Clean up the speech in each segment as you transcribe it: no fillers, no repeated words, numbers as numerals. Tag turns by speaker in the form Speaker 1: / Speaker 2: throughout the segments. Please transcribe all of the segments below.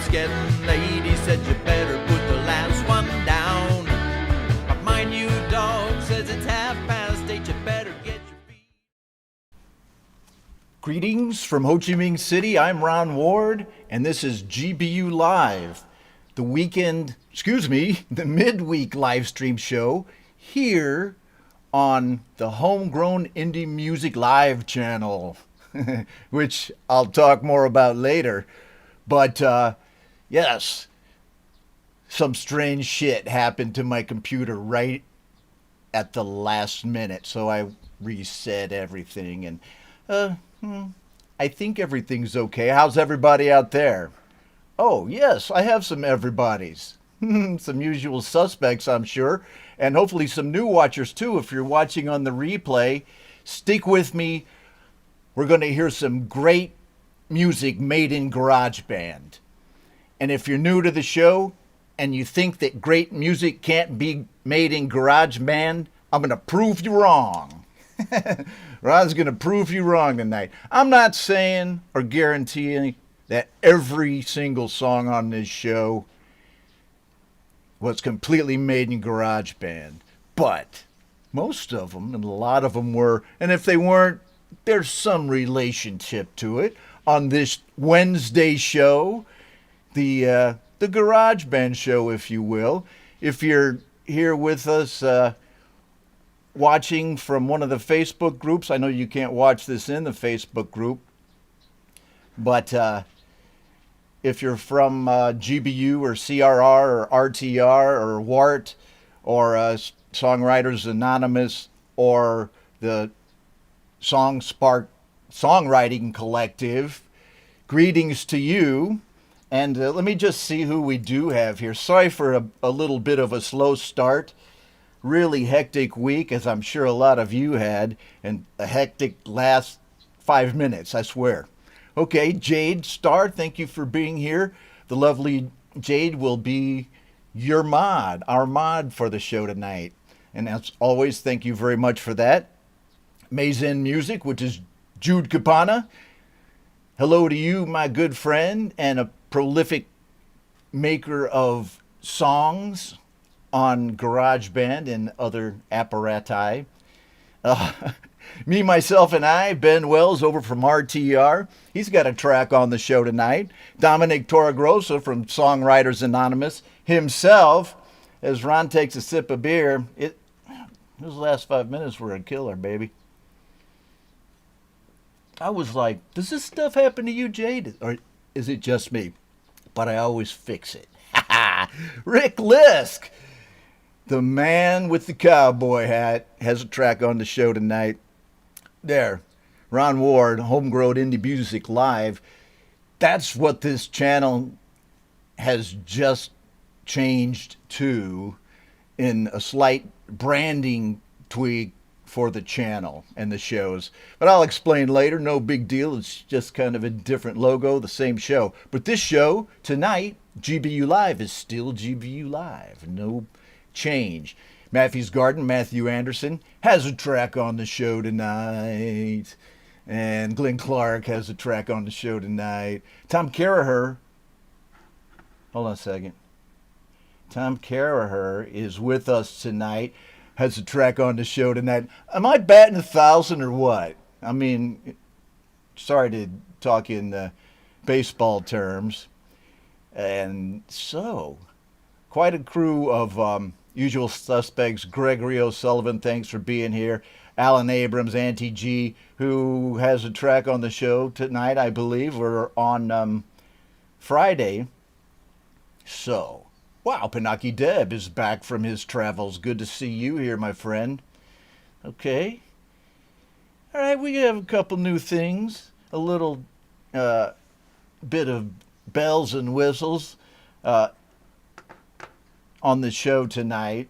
Speaker 1: it's getting late. He said you better put the last one down. But mind you, dog, says it's 8:30. You better get your feet.
Speaker 2: Greetings from Ho Chi Minh City. I'm Ron Ward, and this is GBU Live, the midweek live stream show here on the Homegrown Indie Music Live channel, which I'll talk more about later. But yes, some strange shit happened to my computer right at the last minute, so I reset everything, and I think everything's okay. How's everybody out there? Oh, yes, I have some everybody's. Some usual suspects, I'm sure, and hopefully some new watchers too. If you're watching on the replay, stick with me. We're going to hear some great music made in GarageBand. And if you're new to the show and you think that great music can't be made in GarageBand, I'm going to prove you wrong. Ron's going to prove you wrong tonight. I'm not saying or guaranteeing that every single song on this show was completely made in GarageBand, but most of them, and a lot of them were, and if they weren't, there's some relationship to it. On this Wednesday show, the GarageBand show, if you will, if you're here with us watching from one of the Facebook groups, I know you can't watch this in the Facebook group, but if you're from GBU or CRR or RTR or WART or Songwriters Anonymous or the Song Spark Songwriting Collective, greetings to you. And let me just see who we do have here. Sorry for a little bit of a slow start. Really hectic week, as I'm sure a lot of you had, and a hectic last 5 minutes, I swear. Okay, Jade Starr, thank you for being here. The lovely Jade will be your mod, our mod for the show tonight. And as always, thank you very much for that. Mazen Music, which is Jude Capana. Hello to you, my good friend, and a prolific maker of songs on GarageBand and other apparati. Me, myself, and I, Ben Wells over from RTR. He's got a track on the show tonight. Dominic Torregrossa from Songwriters Anonymous himself. As Ron takes a sip of beer, those last 5 minutes were a killer, baby. I was like, does this stuff happen to you, Jade? Or is it just me? But I always fix it. Rick Lisk, the man with the cowboy hat, has a track on the show tonight. There, Ron Ward, Homegrown Indie Music Live. That's what this channel has just changed to, in a slight branding tweak for the channel and the shows. But I'll explain later, no big deal. It's just kind of a different logo, the same show. But this show tonight, GBU Live, is still GBU Live. No change. Matthew's Garden, Matthew Anderson, has a track on the show tonight. And Glenn Clark has a track on the show tonight. Tom Caraher, hold on a second. Tom Caraher is with us tonight, has a track on the show tonight. Am I batting 1,000 or what? I mean, sorry to talk in baseball terms. And so, quite a crew of usual suspects. Gregory O'Sullivan, thanks for being here. Alan Abrams, Auntie G, who has a track on the show tonight, I believe, or on Friday. So, wow, Pinocchio Deb is back from his travels. Good to see you here, my friend. Okay. All right, we have a couple new things. A little bit of bells and whistles on the show tonight,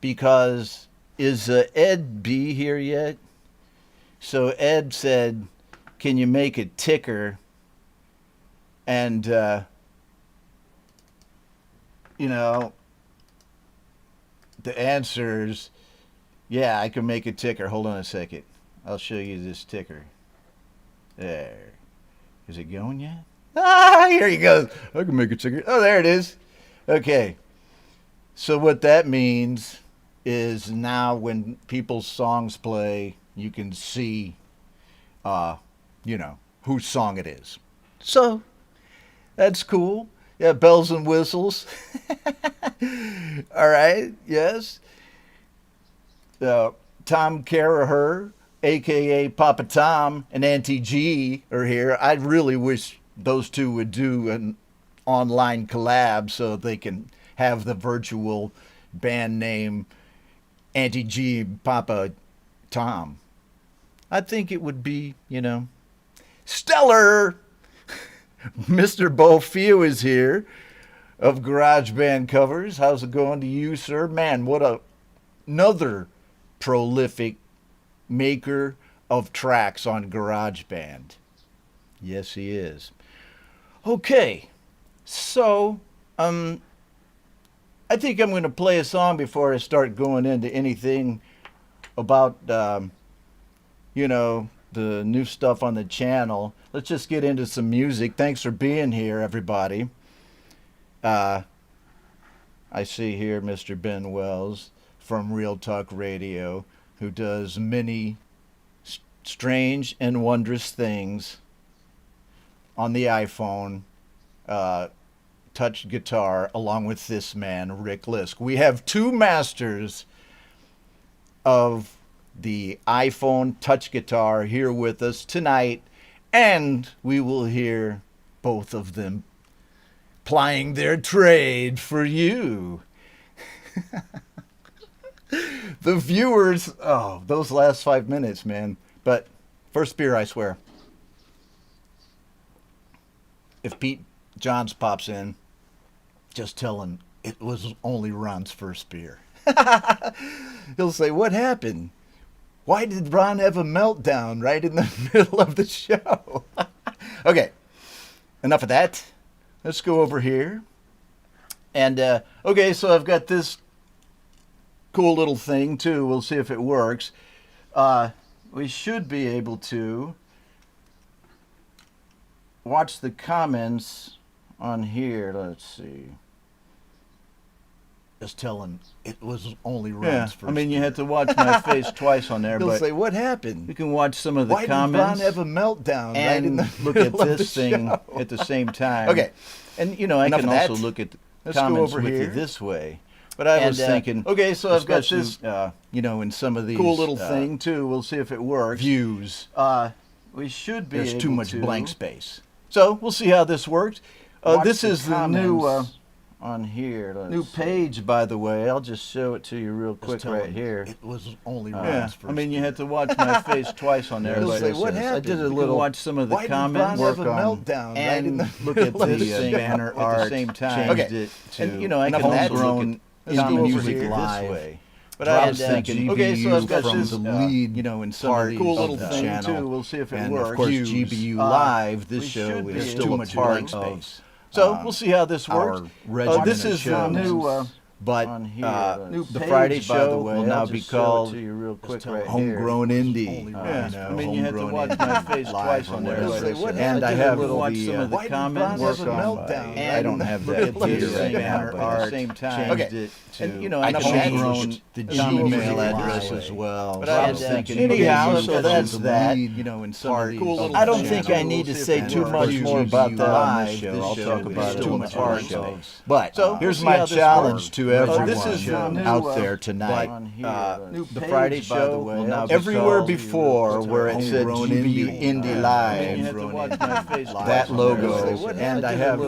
Speaker 2: because is Ed B here yet? So Ed said, can you make a ticker? And you know, the answer is, yeah, I can make a ticker. Hold on a second. I'll show you this ticker. There. Is it going yet? Here he goes. I can make a cigarette. Oh, there it is. Okay. So what that means is now when people's songs play, you can see, whose song it is. So that's cool. Yeah, bells and whistles. All right, yes. Tom Caraher, a.k.a. Papa Tom, and Auntie G are here. I really wish those two would do an online collab so they can have the virtual band name Auntie G, Papa Tom. I think it would be, stellar. Mr. Bo Few is here of GarageBand covers. How's it going to you, sir? Man, what another prolific maker of tracks on GarageBand. Yes, he is. Okay, so I think I'm going to play a song before I start going into anything about the new stuff on the channel. Let's just get into some music. Thanks for being here, everybody. I see here Mr. Ben Wells from Real Talk Radio, who does many strange and wondrous things on the iPhone, touch guitar, along with this man, Rick Lisk. We have two masters of the iPhone touch guitar here with us tonight, and we will hear both of them plying their trade for you. The viewers, those last 5 minutes, man. But first beer, I swear. If Pete Johns pops in, just tell him it was only Ron's first beer. He'll say, what happened? Why did Ron have a meltdown right in the middle of the show? Okay, enough of that. Let's go over here. And, okay, so I've got this cool little thing, too. We'll see if it works. We should be able to watch the comments on here. Let's see. Just tell him it was only Ron's first. I mean, you had to watch my face twice on there. He'll say, what happened? You can watch some of the comments. Why did Ron have a meltdown right in the look at this thing at the same time? Okay. And, I can also look at the comments with you this way. But I was thinking, okay, so I've got this, in some of these cool little thing, too. We'll see if it works. Views. We should be able to. There's too much blank space. So we'll see how this works. This is the new on here. New page, by the way. I'll just show it to you real quick right here. It was only Ron's first. I mean, you had to watch my face twice on there. He'll say, what happened? I did a little. Watch some of the comments. Work on meltdown and look at this banner art at the same time. Okay, and I can also look at music live. Way. But I was thinking, okay, so I've got this, the lead, in some of these cool little thing channel. Too. We'll see if it works. Of course, GBU Live. This show is still a part of. So we'll see how this works. This is the new, but the Friday show will now be called Homegrown Indie. I mean, you had to watch my face twice on there. And I have some of the comments. I don't have that here right now, but at the same time, okay. And I can change the Gmail address as well. But I was thinking, anyhow, so that's that. I don't think I need to say too much more about that on this show. I'll talk about it on the show. But here's my challenge to everyone out there tonight. The Friday show will now be everywhere before where it said GBU Indie Live, that logo, and I have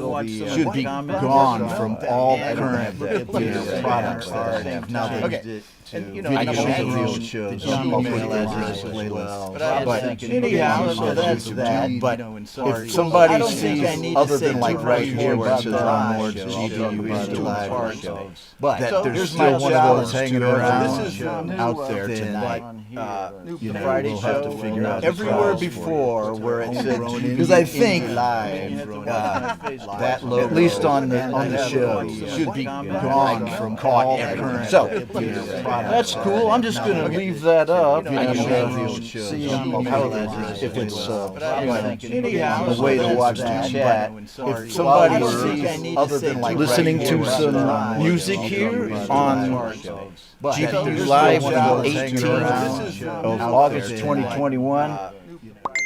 Speaker 2: should be gone from all current products that I have now. Okay. And I can change shows on Gmail address as well. But anyhow, so that's that. But if somebody sees other than like right here where it says on more GBU Indie Live, But
Speaker 3: So
Speaker 2: there's
Speaker 3: here's
Speaker 2: still
Speaker 3: my
Speaker 2: one of those
Speaker 3: challenge
Speaker 2: hanging
Speaker 3: to
Speaker 2: around
Speaker 3: this is
Speaker 2: out there tonight.
Speaker 3: The
Speaker 2: know,
Speaker 3: Friday
Speaker 2: we'll
Speaker 3: show
Speaker 2: have to figure out the
Speaker 3: everywhere
Speaker 2: prize for
Speaker 3: before
Speaker 2: you.
Speaker 3: where it said
Speaker 2: Because I think
Speaker 3: live
Speaker 2: that logo, at least on the show, should be gone from all current. So that's cool. I'm just going to leave that up and see how if it's a way to watch the chat. If somebody other than like listening to some music here on GBU Live on the 18th of August 2021,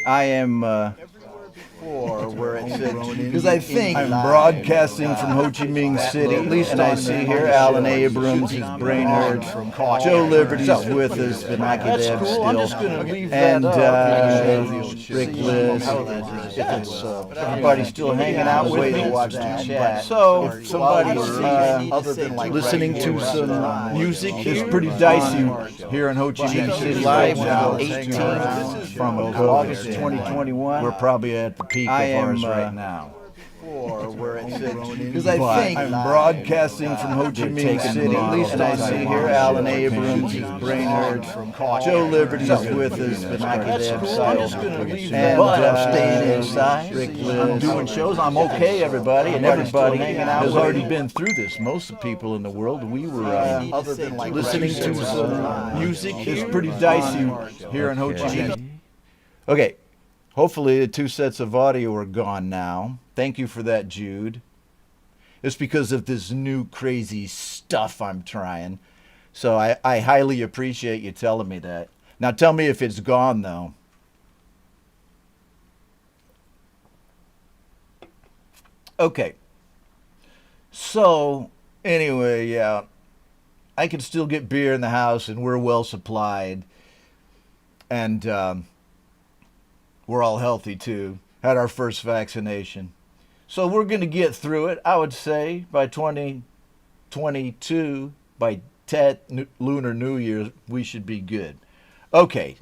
Speaker 2: I am
Speaker 3: where it said
Speaker 2: because I think I'm broadcasting from Ho Chi Minh City, at least I see here Alan Abrams, his Brainerd, Joe Liberty's with us, but that's cool. I'm just going to leave that up. Rick Liz, if it's everybody's still hanging out with me, watch the chat. So if somebody's other than like listening to some music, it's pretty dicey here in Ho Chi Minh City Live on the 18th from August 2021. We're probably at the peak of ours right now. Because I think I'm broadcasting from Ho Chi Minh City, at least I see here Alan Abrams, his Brainerd, Joe Liberty's with us, but that's cool. I'm just going to leave that. But I'm staying inside. Rick Liz. I'm doing shows. I'm okay, everybody, and everybody has already been through this. Most of the people in the world, we were listening to some music. It's pretty dicey here in Ho Chi Minh. Okay. Hopefully the 2 sets of audio are gone now. Thank you for that, Jude. It's because of this new crazy stuff I'm trying. So I highly appreciate you telling me that. Now tell me if it's gone, though. Okay. So, anyway, yeah. I can still get beer in the house, and we're well supplied. And, we're all healthy, too. Had our first vaccination. So we're going to get through it, I would say, by 2022, by Lunar New Year, we should be good. Okay,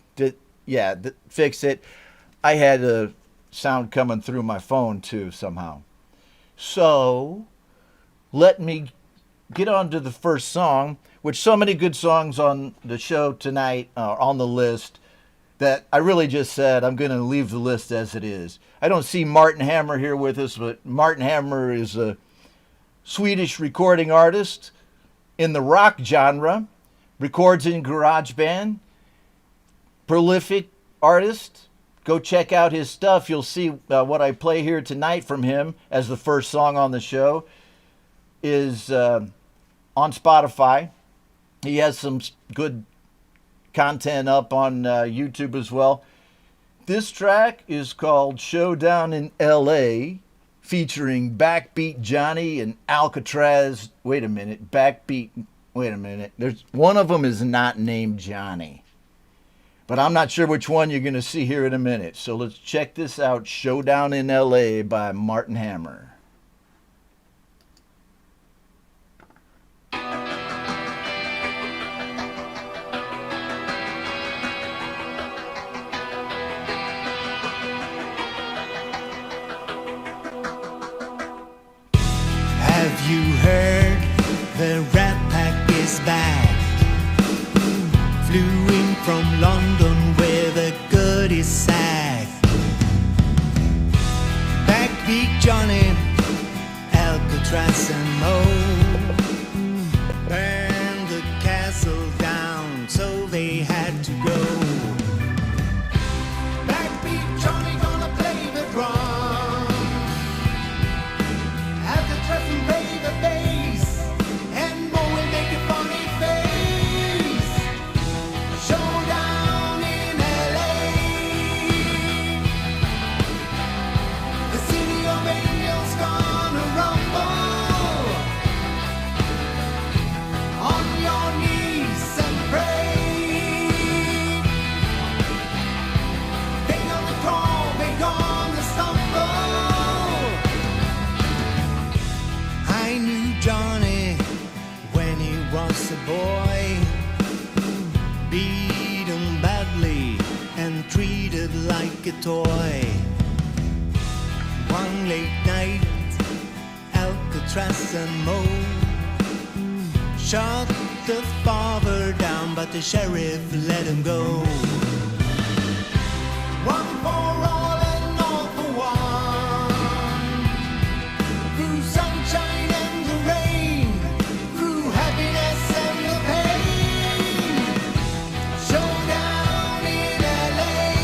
Speaker 2: fix it. I had a sound coming through my phone, too, somehow. So let me get on to the first song, which so many good songs on the show tonight are on the list, that I really just said I'm going to leave the list as it is. I don't see Martin Hammer here with us, but Martin Hammer is a Swedish recording artist in the rock genre, records in GarageBand, prolific artist. Go check out his stuff. You'll see what I play here tonight from him as the first song on the show is on Spotify. He has some good content up on YouTube as well. This track is called Showdown in LA, featuring Backbeat Johnny and Alcatraz. Wait a minute. There's one of them is not named Johnny, but I'm not sure which one you're going to see here in a minute. So let's check this out. Showdown in LA by Martin Hammer.
Speaker 4: Have you heard the Rat Pack is back? Flew in from London where the good is sad. Backbeat Johnny, Alcatraz and Mo burned the castle down, so they had to go. Backbeat Johnny gonna play the drum, Alcatraz and play the bass, and Mo will make a funny face. Showdown in LA, the city of angels gonna rumble. On your knees and pray. They gonna crawl, they gonna stumble. I knew Johnny when he was a boy, beaten badly and treated like a toy. One late night, Alcatraz and Mo shot the father down, but the sheriff let him go. One for all and all for one. Through sunshine and the rain, through happiness and the pain. Showdown in LA.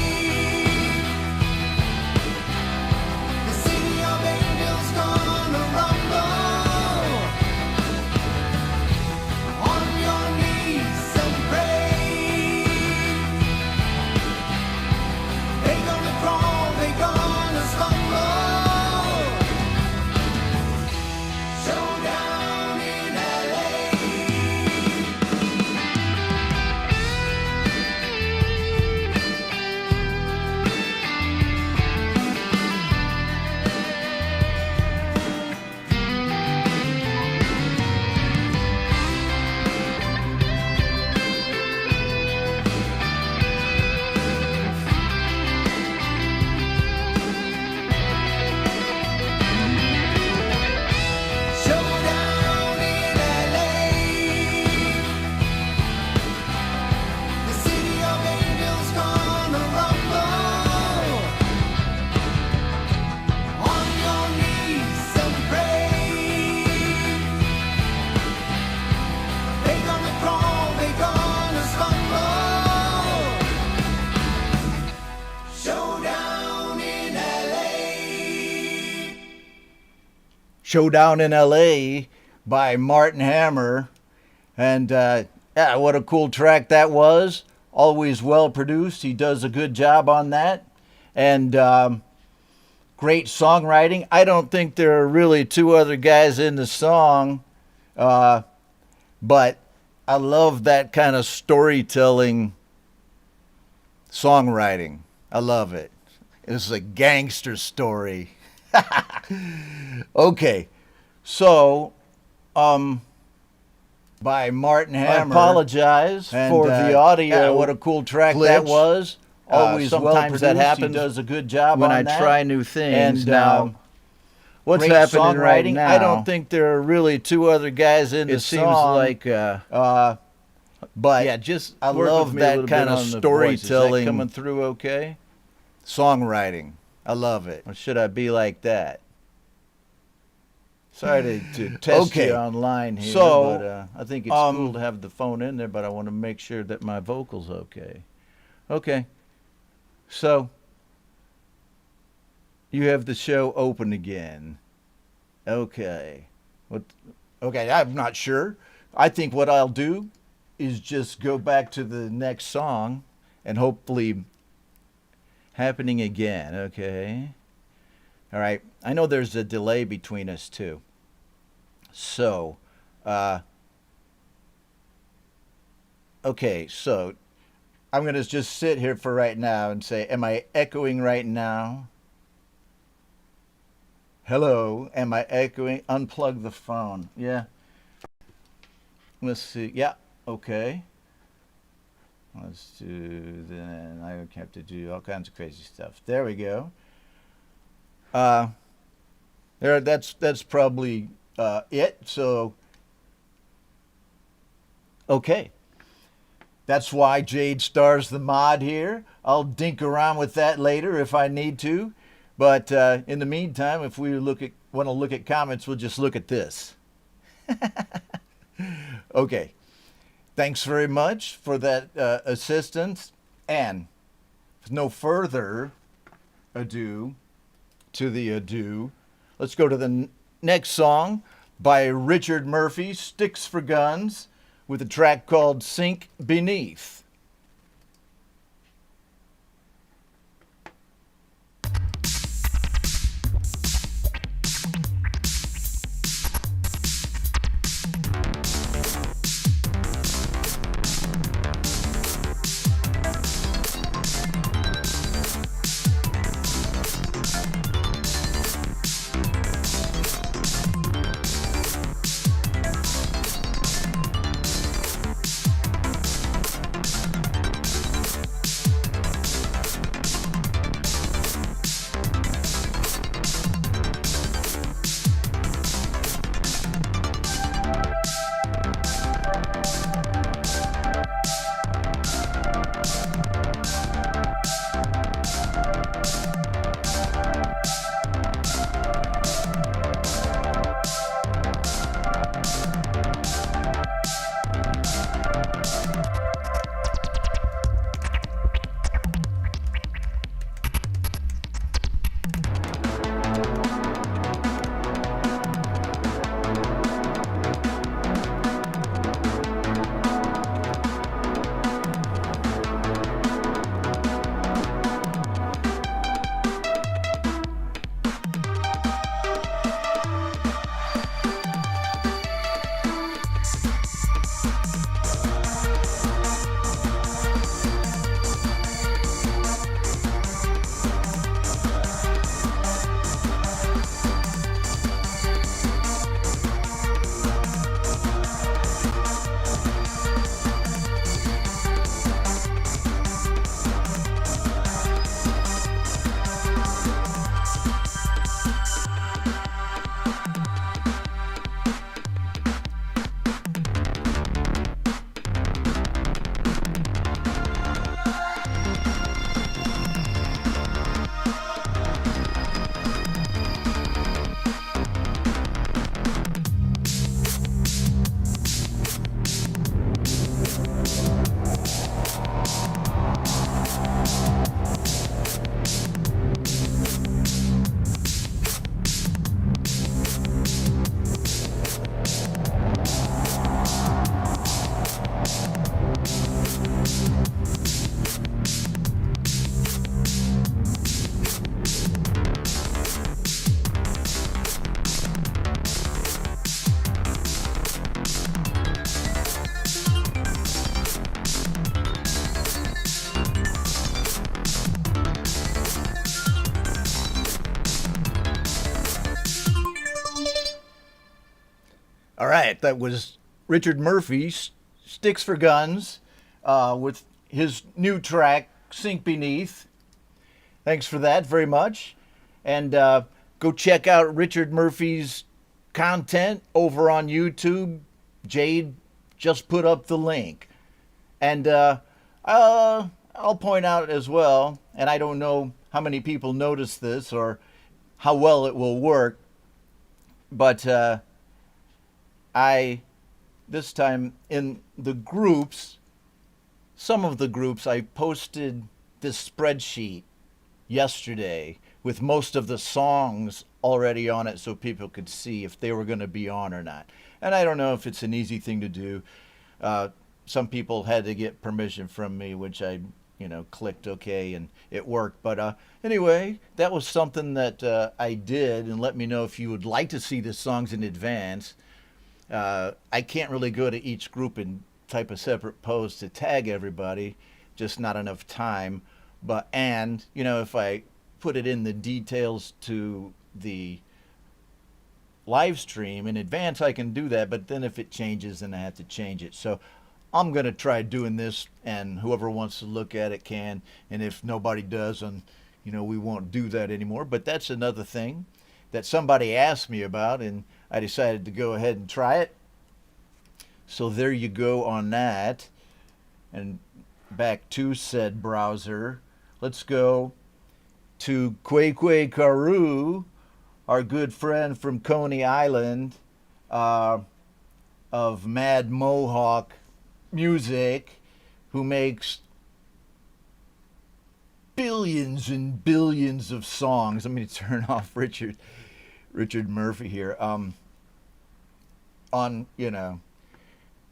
Speaker 4: The city of angels gonna rumble. On your knees and pray. They gonna crawl, they gonna stumble. Showdown in LA. Showdown in LA. The city of angels gonna rumble. On your knees and pray. They gonna crawl, they gonna stumble. Showdown in LA.
Speaker 2: Showdown in L.A. by Martin Hammer. And yeah, what a cool track that was. Always well produced. He does a good job on that. And great songwriting. I don't think there are really two other guys in the song. But I love that kind of storytelling songwriting. I love it. It's a gangster story. Okay, so by Martin Hammer. I apologize for the audio. What a cool track that was. Always sometimes that happens. He does a good job when I try new things. And now, what's happening right now? I don't think there are really two other guys in the song. It seems like, but yeah, just I love that kind of storytelling coming through. Okay, songwriting. I love it. Or should I be like that? Sorry to test you online here, but I think it's cool to have the phone in there, but I want to make sure that my vocal's okay. Okay. So, you have the show open again. Okay. Okay, I'm not sure. I think what I'll do is just go back to the next song and hopefully happening again. Okay. All right. I know there's a delay between us too. So, okay, so I'm going to just sit here for right now and say, am I echoing right now? Hello, am I echoing? Unplug the phone. Yeah. Let's see. Yeah, okay. Let's do then. I have to do all kinds of crazy stuff. There we go. That's probably it. So, okay. That's why Jade stars the mod here. I'll dink around with that later if I need to. But in the meantime, if we want to look at comments, we'll just look at this. Okay. Thanks very much for that assistance. And with no further ado to the ado, let's go to the next song by Richard Murphy, Sticks for Guns, with a track called Sink Beneath. right, that was Richard Murphy's Sticks for Guns with his new track, Sink Beneath. Thanks for that very much. And go check out Richard Murphy's content over on YouTube. Jade just put up the link. And I'll point out as well, and I don't know how many people notice this or how well it will work, but this time in the groups, some of the groups, I posted this spreadsheet yesterday with most of the songs already on it so people could see if they were going to be on or not. And I don't know if it's an easy thing to do. Some people had to get permission from me, which I, clicked OK and it worked. But anyway, that was something that I did, and let me know if you would like to see the songs in advance. I can't really go to each group and type a separate post to tag everybody, just not enough time. But if I put it in the details to the live stream in advance, I can do that. But then if it changes, then I have to change it. So I'm going to try doing this, and whoever wants to look at it can. And if nobody does, then, we won't do that anymore. But that's another thing that somebody asked me about, and I decided to go ahead and try it. So there you go on that. And back to said browser. Let's go to Kwekwe Karu, our good friend from Coney Island, of Mad Mohawk Music, who makes billions and billions of songs. Let me turn off Richard Murphy here. On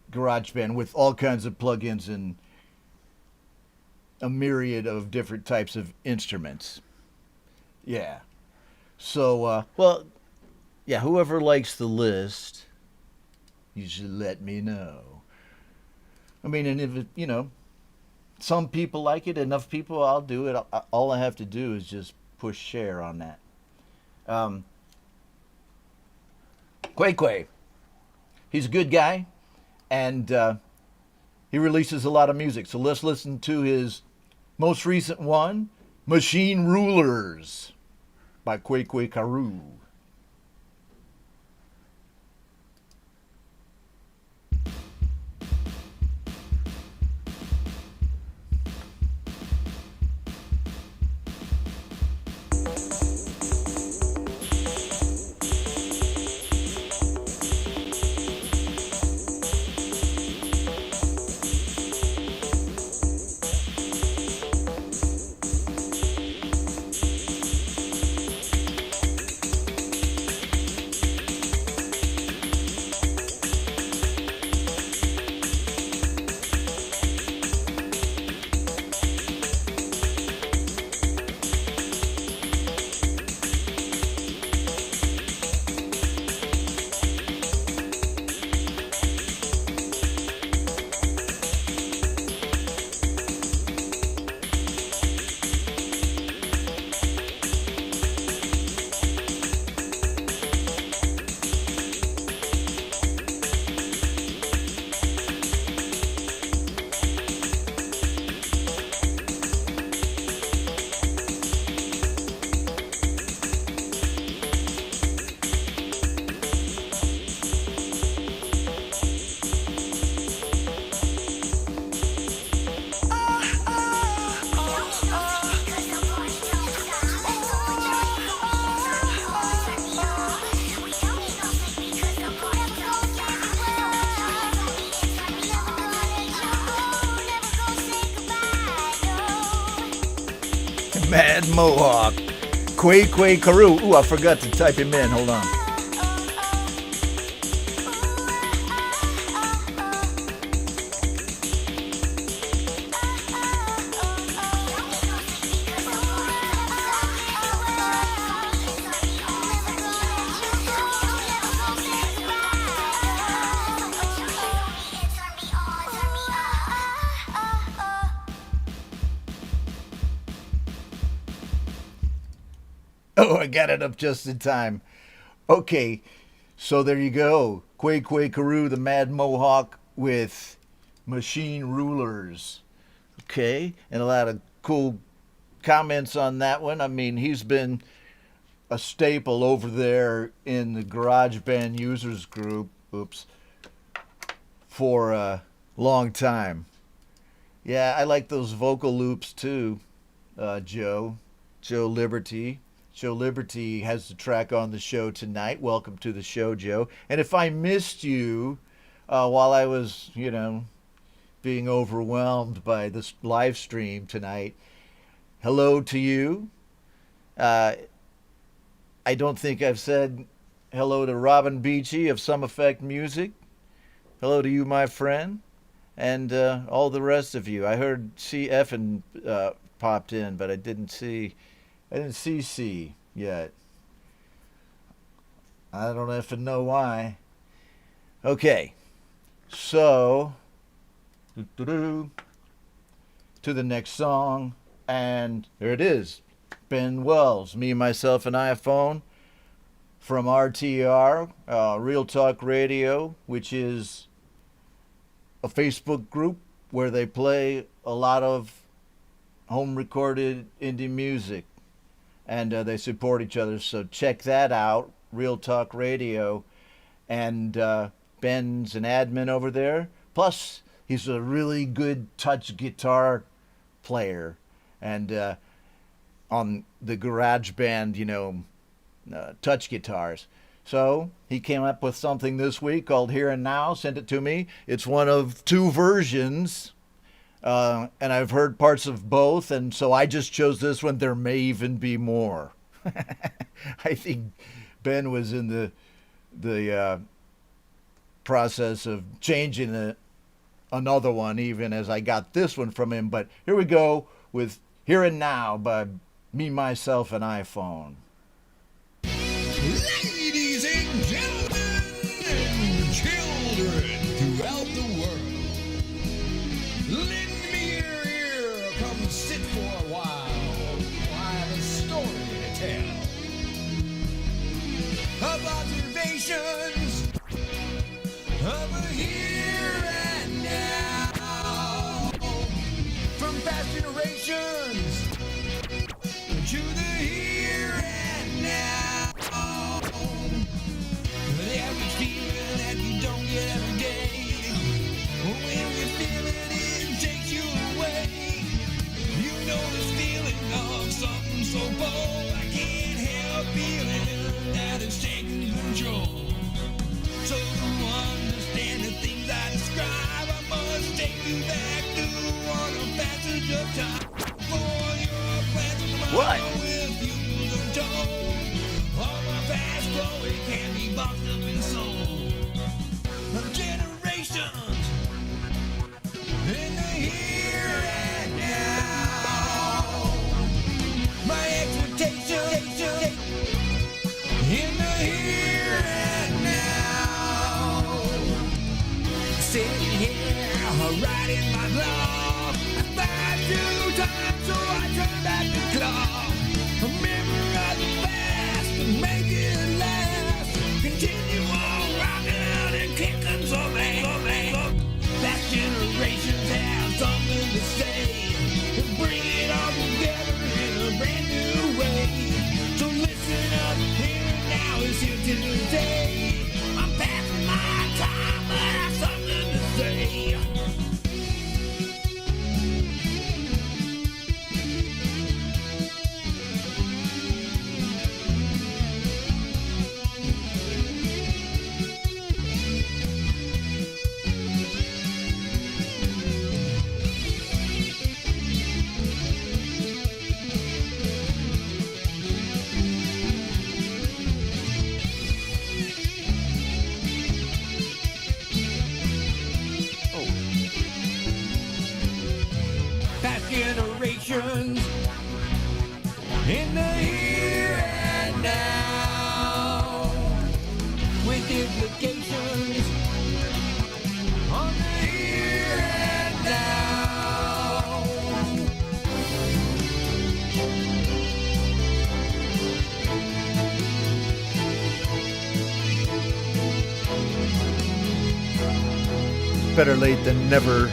Speaker 2: GarageBand with all kinds of plugins and a myriad of different types of instruments. Yeah. So, whoever likes the list, you should let me know. I mean, and if it, some people like it, enough people, I'll do it. All I have to do is just push share on that. Kwekwe, he's a good guy, and he releases a lot of music. So let's listen to his most recent one, Machine Rulers by Kwekwe Karu. Mad Mohawk, Kwekwe Karu. Ooh, I forgot to type him in. Hold on. Oh, I got it up just in time. Okay, So there you go. Quay, the Mad Mohawk with Machine Rulers. Okay, and a lot of cool comments on that one. I mean, he's been a staple over there in the GarageBand users group. For a long time. Yeah, I like those vocal loops too, Joe Liberty. Joe Liberty has the track on the show tonight. Welcome to the show, Joe. And if I missed you while I was, being overwhelmed by this live stream tonight, hello to you. I don't think I've said hello to Robin Beachy of Some Effect Music. Hello to you, my friend, and all the rest of you. I heard CF and popped in, but I didn't see C yet. I don't even know why. Okay, so to the next song, and there it is. Ben Wells, Me, Myself, and iPhone from RTR, Real Talk Radio, which is a Facebook group where they play a lot of home recorded indie music, and they support each other. So check that out, Real Talk Radio. And Ben's an admin over there. Plus, he's a really good touch guitar player. And on the GarageBand, touch guitars. So he came up with something this week called Here and Now, sent it to me. It's one of two versions, and I've heard parts of both, and so I just chose this one. There may even be more. I think Ben was in the process of changing another one even as I got this one from him. But here we go with Here and Now by Me, Myself, and iPhone.
Speaker 5: Ladies and gentlemen and children throughout the world, lend me your ear, come sit for a while. I have a story to tell of observations of a here and now, from past generations to the here and now. The average feeling that you don't get every day. When you feel it, it takes you away. You know this feeling of something so bold. I can't help feeling that it's taking control. So to understand the things I describe, I must take you back to on a passage of time. For your plans
Speaker 2: What?
Speaker 5: with you untold. All my past glory can be boxed up and sold. Generations in the here and now. My expectations in the here and now. Sitting here, writing my blog. I find new time, so I turn back the clock. A memory of the past, make it last. Continue on rocking and kicking so bang. Past generations have something to say. Bring it all together in a brand new way. So listen up, here and now is here today. I'm past my time, but I have something to say. Past generations in the here and now, with implications on the here and now.
Speaker 2: Better late than never.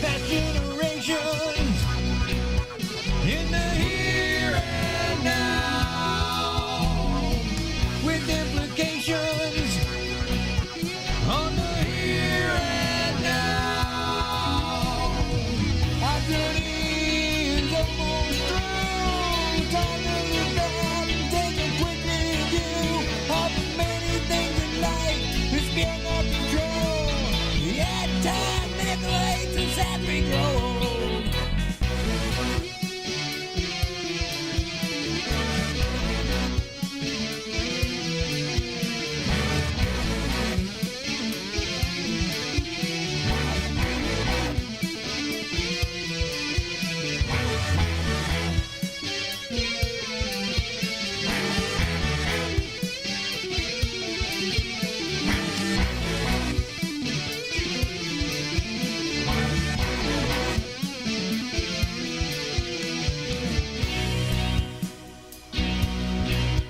Speaker 5: Past generations in the here and now, with implications on the here and now. Our journey is almost through. Time to look back and take a quick review of the many things in life that's beyond our control. Yeah, time manipulates us as we grow.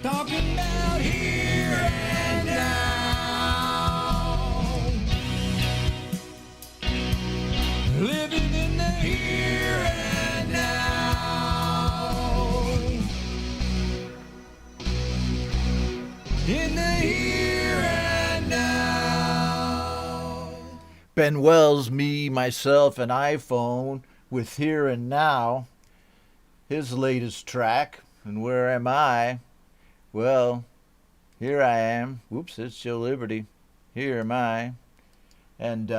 Speaker 5: Talking about here and now. Living in the here and now. In the here and now.
Speaker 2: Ben Wells, Me, Myself, and iPhone with Here and Now. His latest track, and Where Am I? Well, here I am. Whoops, it's Joe Liberty. Here am I. And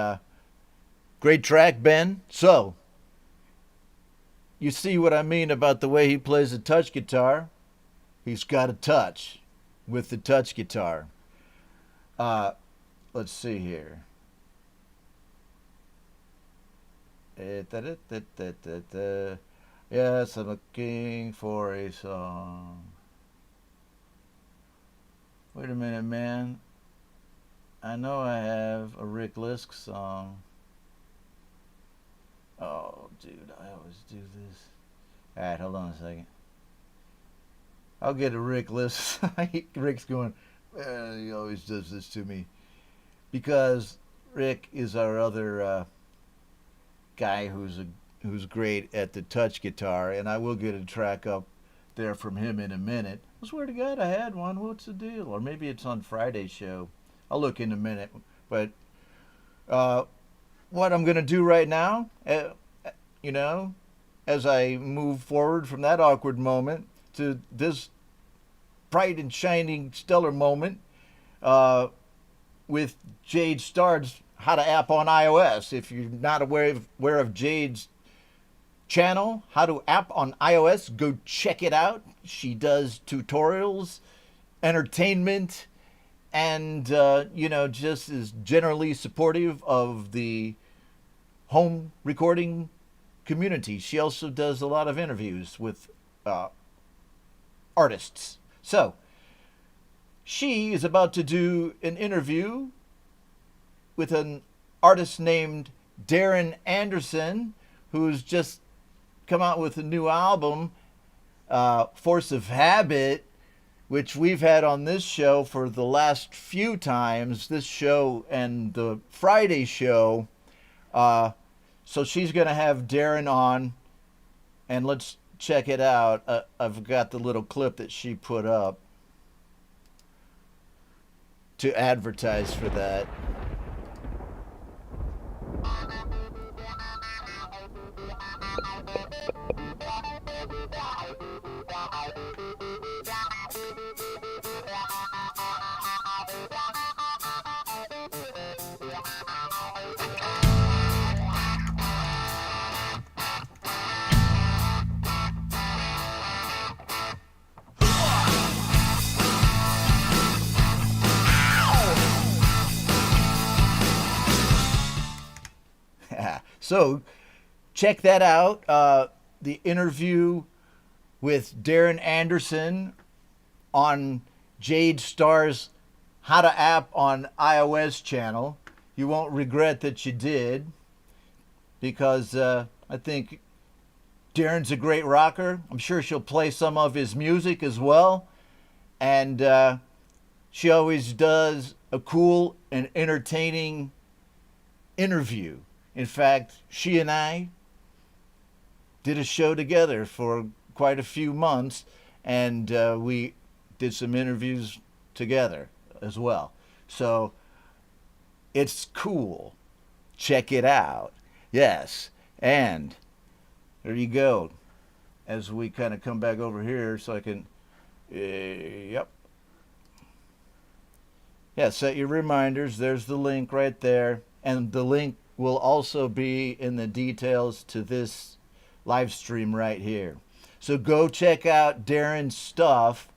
Speaker 2: great track, Ben. So, you see what I mean about the way he plays the touch guitar? He's got a touch with the touch guitar. Let's see here. Yes, I'm looking for a song. Wait a minute, man. I know I have a Rick Lisk song. Oh, dude, I always do this. Alright, hold on a second. I'll get a Rick Lisk. Rick's going, well, he always does this to me. Because Rick is our other guy who's great at the touch guitar, and I will get a track up there from him in a minute. I swear to God, I had one. What's the deal? Or maybe it's on Friday's show. I'll look in a minute. But what I'm going to do right now, you know, as I move forward from that awkward moment to this bright and shining stellar moment with Jade Starr's How to App on iOS. If you're not aware of Jade's channel, How to App on iOS, go check it out. She does tutorials, entertainment, and you know, just is generally supportive of the home recording community. She also does a lot of interviews with artists. So she is about to do an interview with an artist named Darren Anderson, who's just come out with a new album, Force of Habit, which we've had on this show for the last few times, this show and the Friday show. So she's going to have Darren on, and let's check it out. I've got the little clip that she put up to advertise for that. So check that out. The interview with Darren Anderson on Jade Starr's How to App on iOS channel. You won't regret that you did, because I think Darren's a great rocker. I'm sure she'll play some of his music as well. And she always does a cool and entertaining interview. In fact, she and I did a show together for quite a few months, and we did some interviews together as well. So it's cool. Check it out. Yes. And there you go. As we kind of come back over here so I can, yep. Yeah, set your reminders. There's the link right there. And the link will also be in the details to this live stream right here. So go check out Darren's stuff.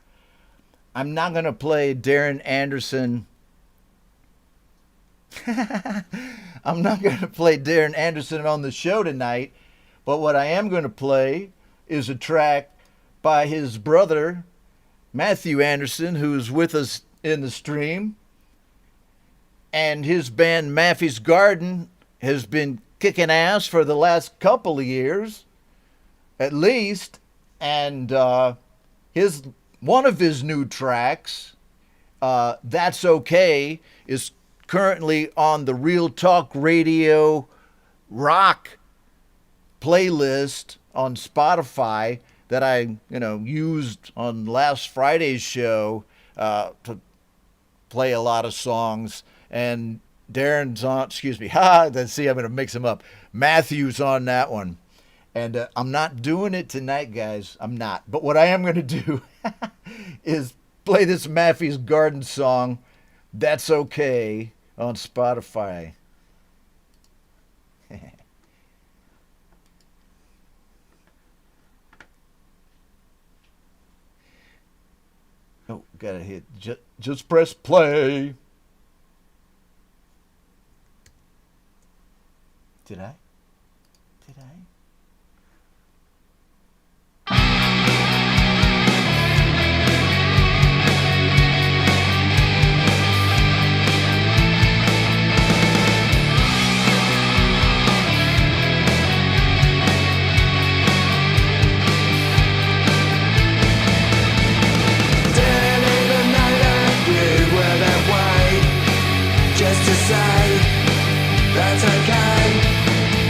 Speaker 2: I'm not going to play Darren Anderson. I'm not going to play Darren Anderson on the show tonight, but what I am going to play is a track by his brother, Matthew Anderson, who's with us in the stream. And his band, Maffey's Garden, has been kicking ass for the last couple of years, at least. And one of his new tracks, That's Okay, is currently on the Real Talk Radio rock playlist on Spotify that I used on last Friday's show to play a lot of songs. And Darren's on, let's see, I'm going to mix them up. Matthew's on that one. And I'm not doing it tonight, guys. I'm not. But what I am going to do is play this Maffey's Garden song, That's Okay, on Spotify. Oh, gotta hit. Just press play. Did I?
Speaker 5: Just to say that's okay.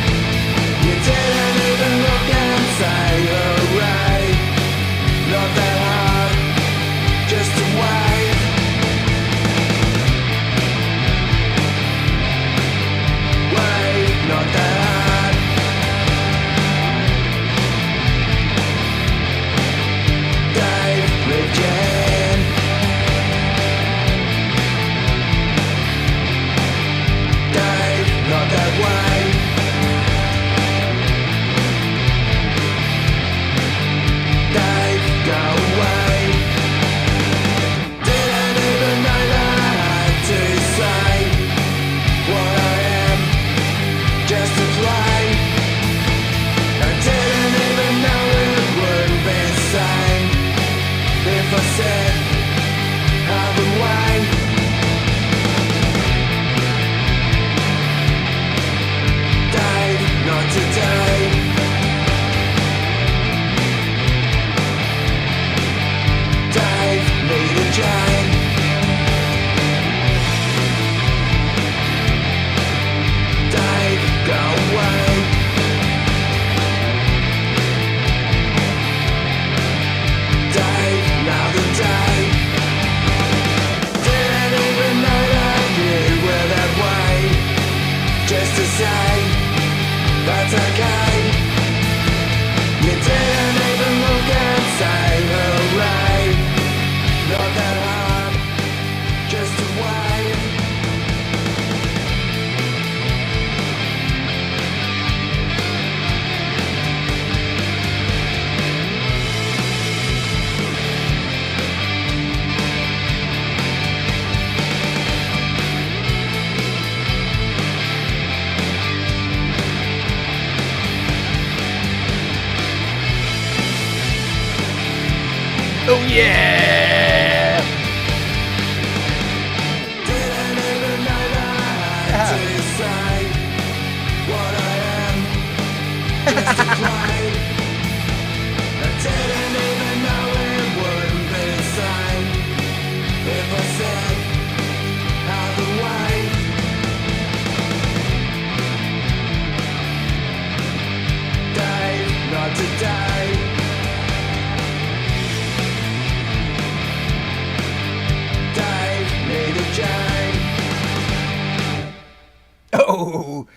Speaker 2: Yeah!
Speaker 5: Didn't even know that I had to decide what I am, just a climb. I didn't even know it wouldn't be a sign if I said otherwise. Die, not to die. Die, need a giant.
Speaker 2: Oh,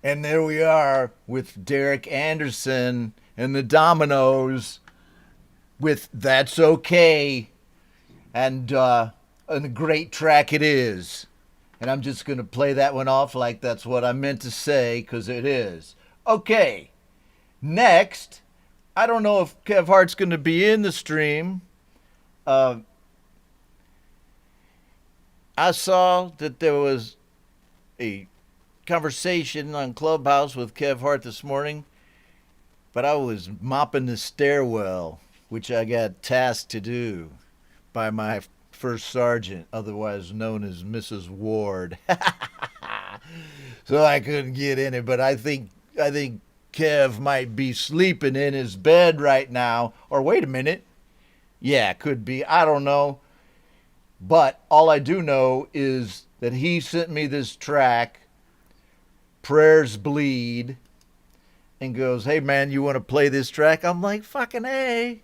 Speaker 2: and there we are with Derek Anderson and the Dominoes with That's Okay. And a great track it is. And I'm just going to play that one off like that's what I meant to say, because it is. Okay, next, I don't know if Kev Hart's going to be in the stream. I saw that there was a conversation on Clubhouse with Kev Hart this morning, but I was mopping the stairwell, which I got tasked to do by my first sergeant, otherwise known as Mrs. Ward. So I couldn't get in it, but I think Kev might be sleeping in his bed right now. Or wait a minute. Yeah, could be. I don't know. But all I do know is that he sent me this track, Prayers Bleed, and goes, hey man, you want to play this track? I'm like, fucking A.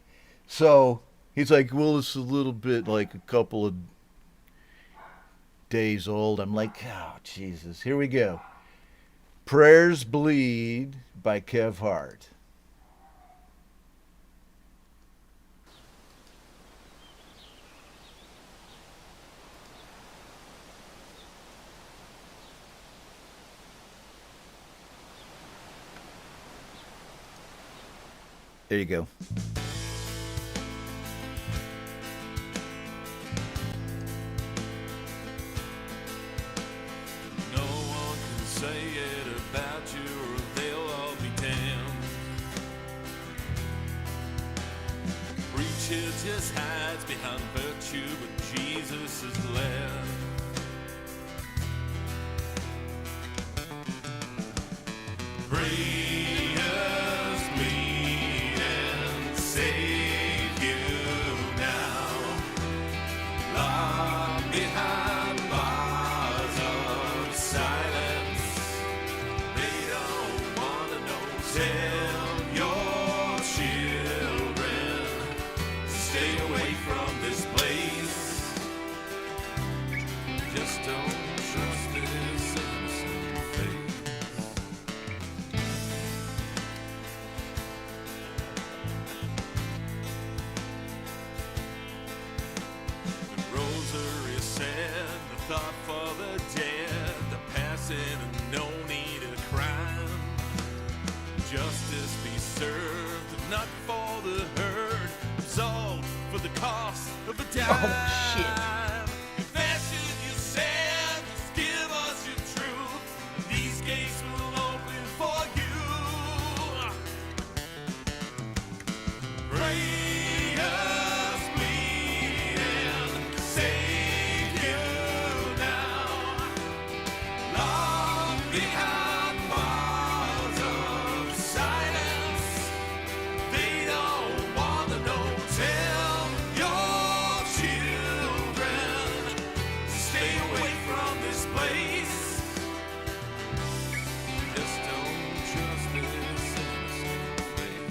Speaker 2: So he's like, well, it's a little bit like a couple of days old. I'm like, oh, Jesus. Here we go. Prayers Bleed by Kev Hart. There you go.
Speaker 6: No one can say it about you or they'll all be damned. Preacher just hides behind virtue, but Jesus is left. Prayers bleed and save you now. Locked behind bars of silence. They don't wanna know. Tell your children to stay away from this place. Just don't trust this innocent face. The rosary said, the thought for the dead, the passing and no need of crime. Justice be served, not for the herd, absolved for the cost of a dime.
Speaker 2: Oh, shit.
Speaker 6: If that should you said, just give us your truth. These gates will open for you. Prayers bleed and save you now. Locked behind bars of silence. They don't wanna know. Tell your children to stay away from this place. Just don't trust this innocent face.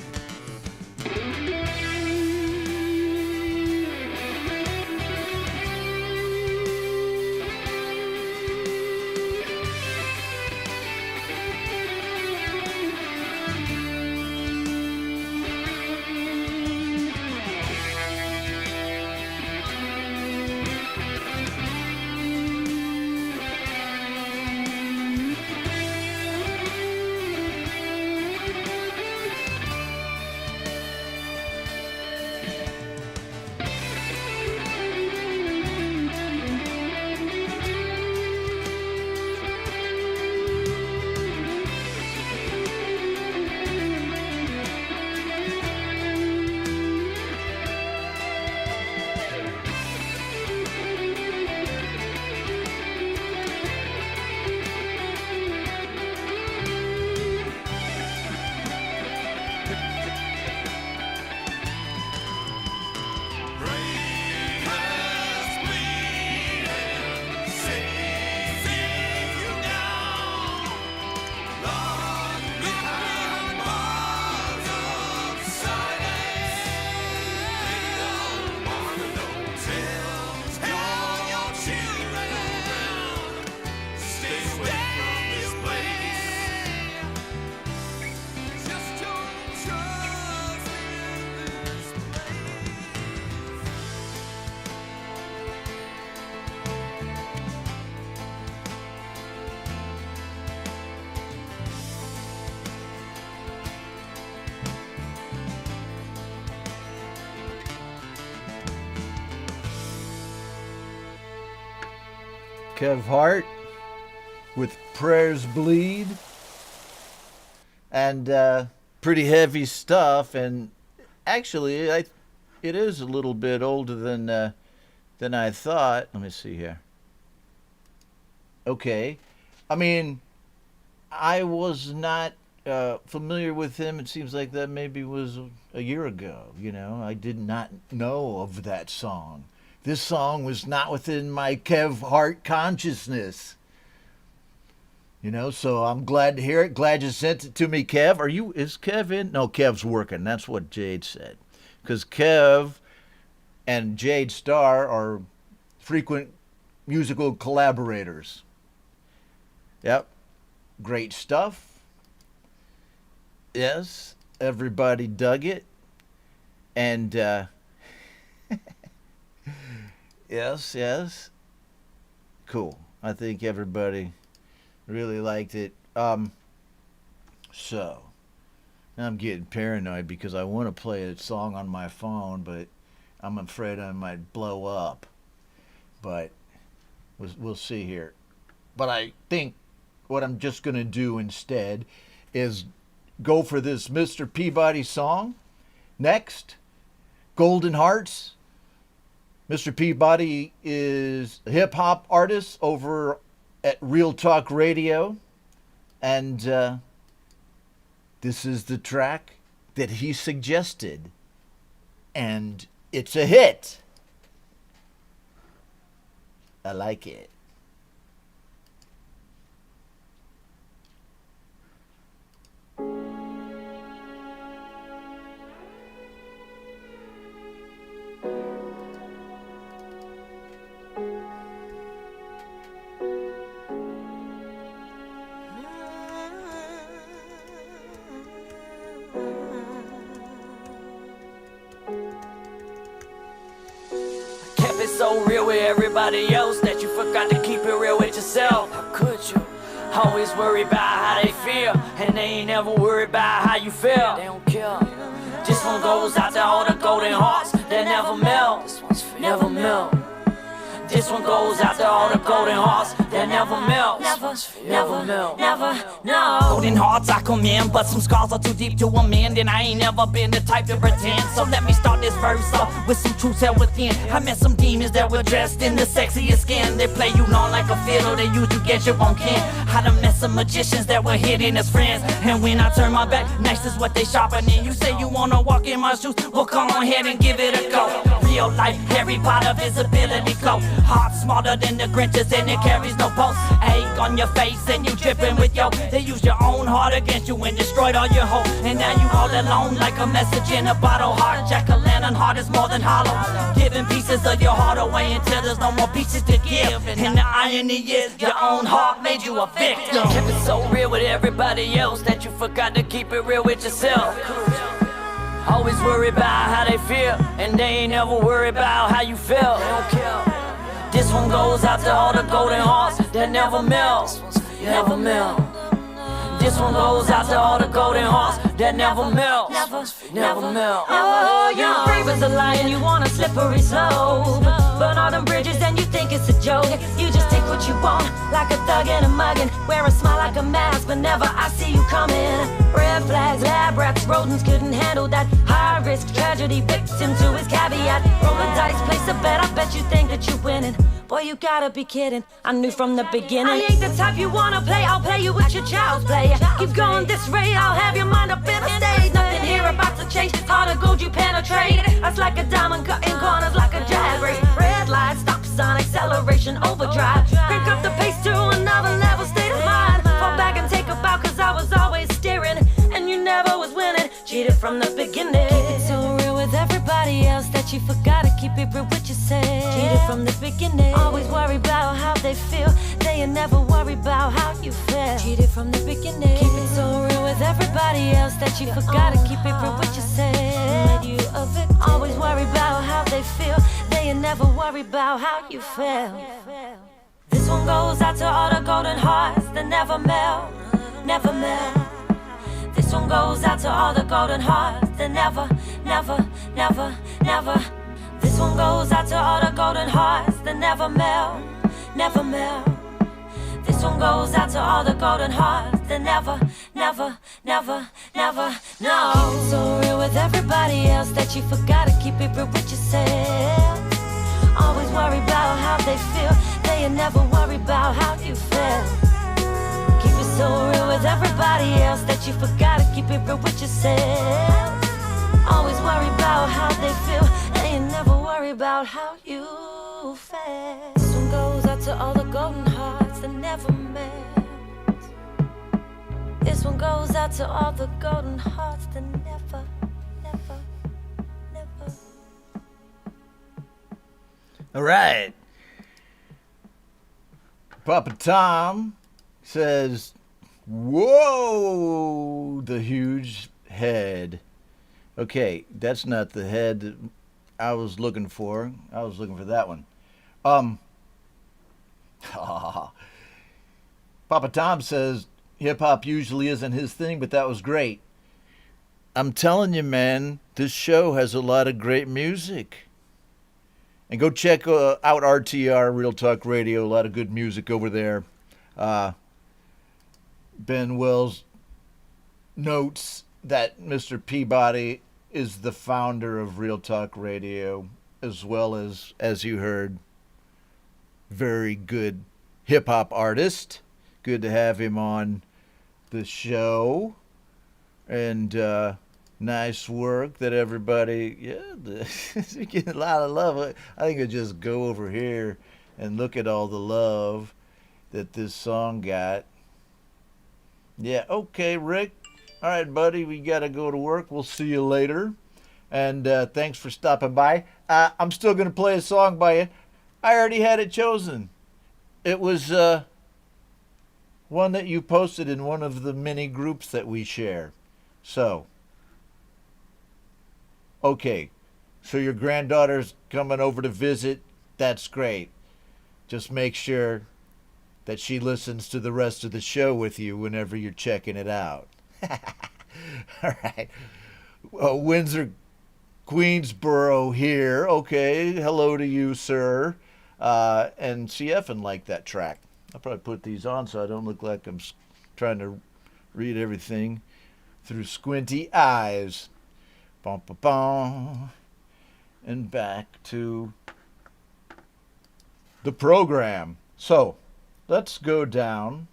Speaker 2: Kev Hart with Prayers Bleed. And pretty heavy stuff. And actually, it is a little bit older than I thought. Let me see here. Okay. I mean, I was not familiar with him. It seems like that maybe was a year ago, you know. I did not know of that song. This song was not within my Kev Hart consciousness. You know, so I'm glad to hear it. Glad you sent it to me, Kev. Is Kev in? No, Kev's working. That's what Jade said. Because Kev and Jade Starr are frequent musical collaborators. Yep. Great stuff. Yes, everybody dug it. And yes. Cool. I think everybody really liked it. So I'm getting paranoid because I want to play a song on my phone, but I'm afraid I might blow up. But we'll see here. But I think what I'm just going to do instead is go for this Mr. Peabody song. Next, Golden Hearts. Mr. Peabody is a hip-hop artist over at Real Talk Radio. And this is the track that he suggested. And it's a hit. I like it.
Speaker 7: So real with everybody else that you forgot to keep it real with yourself. How could you? Always worry about how they feel, and they ain't never worried about how you feel. They don't care. This one goes out to all the golden hearts that never melt. This one's for never melt. This one goes out to all the golden hearts that never melt. Never melt. Never, no. Golden hearts I commend, but some scars are too deep to amend, and I ain't never been the type to pretend. So let me start this verse off with some truth held within. I met some demons that were dressed in the sexiest skin. They play you long like a fiddle, they use you get your own kin. I done met some magicians that were hidden as friends, and when I turn my back, nice is what they sharpening. You say you wanna walk in my shoes, well come on ahead and give it a go. Real life Harry Potter visibility code. Heart smarter than the Grinches and it carries no pulse. Ache on your face and you tripping with yo. They used your own heart against you and destroyed all your hope. And now you all alone like a message in a bottle. Heart jack-o'-lantern heart is more than hollow. Giving pieces of your heart away until there's no more pieces to give. And the irony is your own heart made you a victim. Kept it so real with everybody else that you forgot to keep it real with yourself. Always worry about how they feel, and they ain't never worry about how you feel. They don't care. This one goes out to all the golden hearts that never melt. Never melt. This one goes out to all the golden hearts that never melt. Never melt.
Speaker 8: Oh, you're brave as a lion, you want a slippery slope. Burn all them bridges and you think it's a joke. You just take what you want, like a thug and a muggin'. Wear a smile like a mask, but never I see you coming. Red flags, lab rats, rodents couldn't handle that. High risk tragedy, victim to his caveat. Roll a dice, place a bet, I bet you think that you're winning. Boy, you gotta be kidding, I knew from the beginning. I ain't the type you wanna play, I'll play you with your child's play. Keep going this way, I'll have your mind up in a stage. Nothing here about to change, heart of gold you penetrate. That's like a diamond cutting corners like a jazz race. Red light, stop sign, acceleration, overdrive. Crank up the pace to another level, state of mind. Fall back and take a bow, cause I was always steering, and you never was winning. Cheated from the beginning. Keep it so real with everybody else that you forgot to keep it real with yourself. Cheated from the beginning. Always worry about how they feel, they ain't never worry about how you feel. Cheated from the beginning. Keep it so real with everybody else that you forgot to keep it real with yourself. Made you a victim. Always worry about how they feel, they ain't never worry about how you feel. This one goes out to all the golden hearts that never melt, never melt. This one goes out to all the golden hearts that never, never, never, never. This one goes out to all the golden hearts that never melt, never melt. This one goes out to all the golden hearts that never, never, never, never, no. Keep it so real with everybody else that you forgot to keep it real with yourself. Always worry about how they feel, they ain't never worry about how you feel. Keep it so real with everybody else that you forgot to keep it real with yourself. Always worry about how they feel, they ain't never worry about how you feel. This one goes out to all the golden hearts that never melt. This one goes out to all the golden hearts that never, never, never.
Speaker 2: All right. Papa Tom says, whoa, the huge head. Okay, that's not the head that I was looking for. I was looking for that one. Papa Tom says hip-hop usually isn't his thing, but that was great. I'm telling you, man, this show has a lot of great music. And go check out RTR, Real Talk Radio. A lot of good music over there. Ben Wells notes that Mr. Peabody is the founder of Real Talk Radio, as well as you heard, very good hip-hop artist. Good to have him on the show. And nice work that everybody, you get a lot of love. I think I'll just go over here and look at all the love that this song got. Yeah, okay, Rick. All right, buddy, we got to go to work. We'll see you later. And thanks for stopping by. I'm still going to play a song by you. I already had it chosen. It was one that you posted in one of the many groups that we share. So, okay. So your granddaughter's coming over to visit. That's great. Just make sure that she listens to the rest of the show with you whenever you're checking it out. All right. Windsor, Queensboro here. Okay. Hello to you, sir. And CF'ing like that track. I'll probably put these on so I don't look like I'm trying to read everything through squinty eyes. Bum, bum, bum. And back to the program. So, let's go down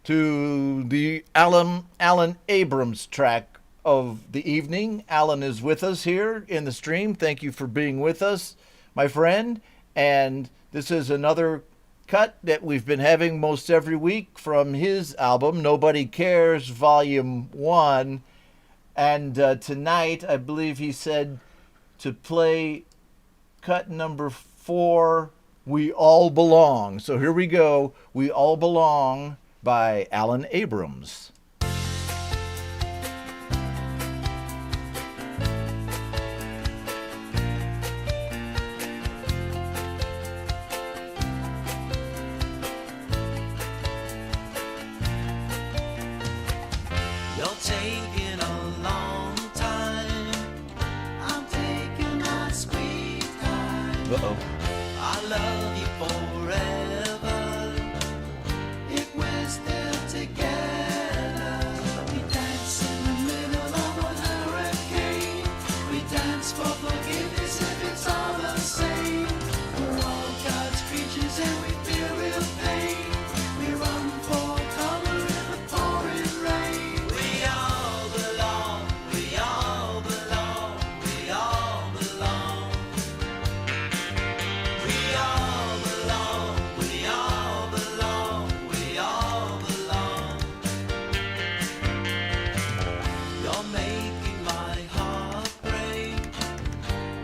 Speaker 2: to the Alan Abrams track of the evening. Alan is with us here in the stream. Thank you for being with us, my friend. And this is another cut that we've been having most every week from his album, Nobody Cares, Volume 1. And tonight, I believe he said to play cut number 4, We All Belong. So here we go, We All Belong by Alan Abrams.
Speaker 1: You're taking a long time. I'm taking my sweet time.
Speaker 2: Uh-oh.
Speaker 1: I love you forever. If we're still together, we dance in the middle of a hurricane. We dance for forgiveness if it's all the same. We're all God's creatures and we feel real pain. We run for cover in the pouring rain. We all belong. We all belong. We all belong. We all belong. We all belong. We all belong. You're making my heart break.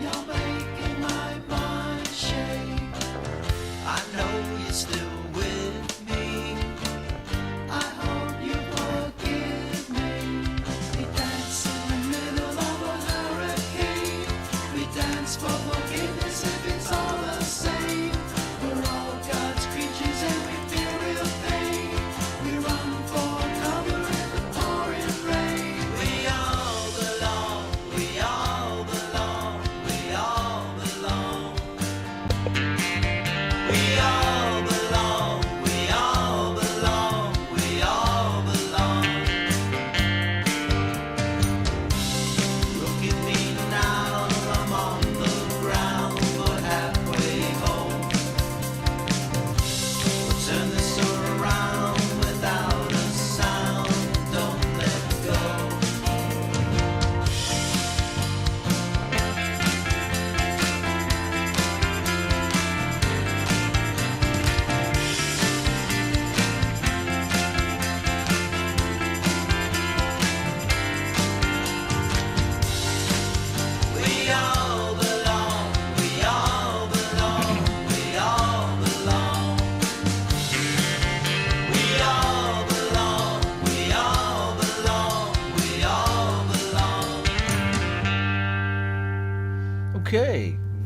Speaker 1: You're making my mind shake. I know you're still with me. I hope you forgive me. We dance in the middle of a hurricane. We dance for forgiveness if it's all the same. We're all God's creatures and we feel real pain. We run for cover in the pouring rain. We all belong. We all belong. We all belong.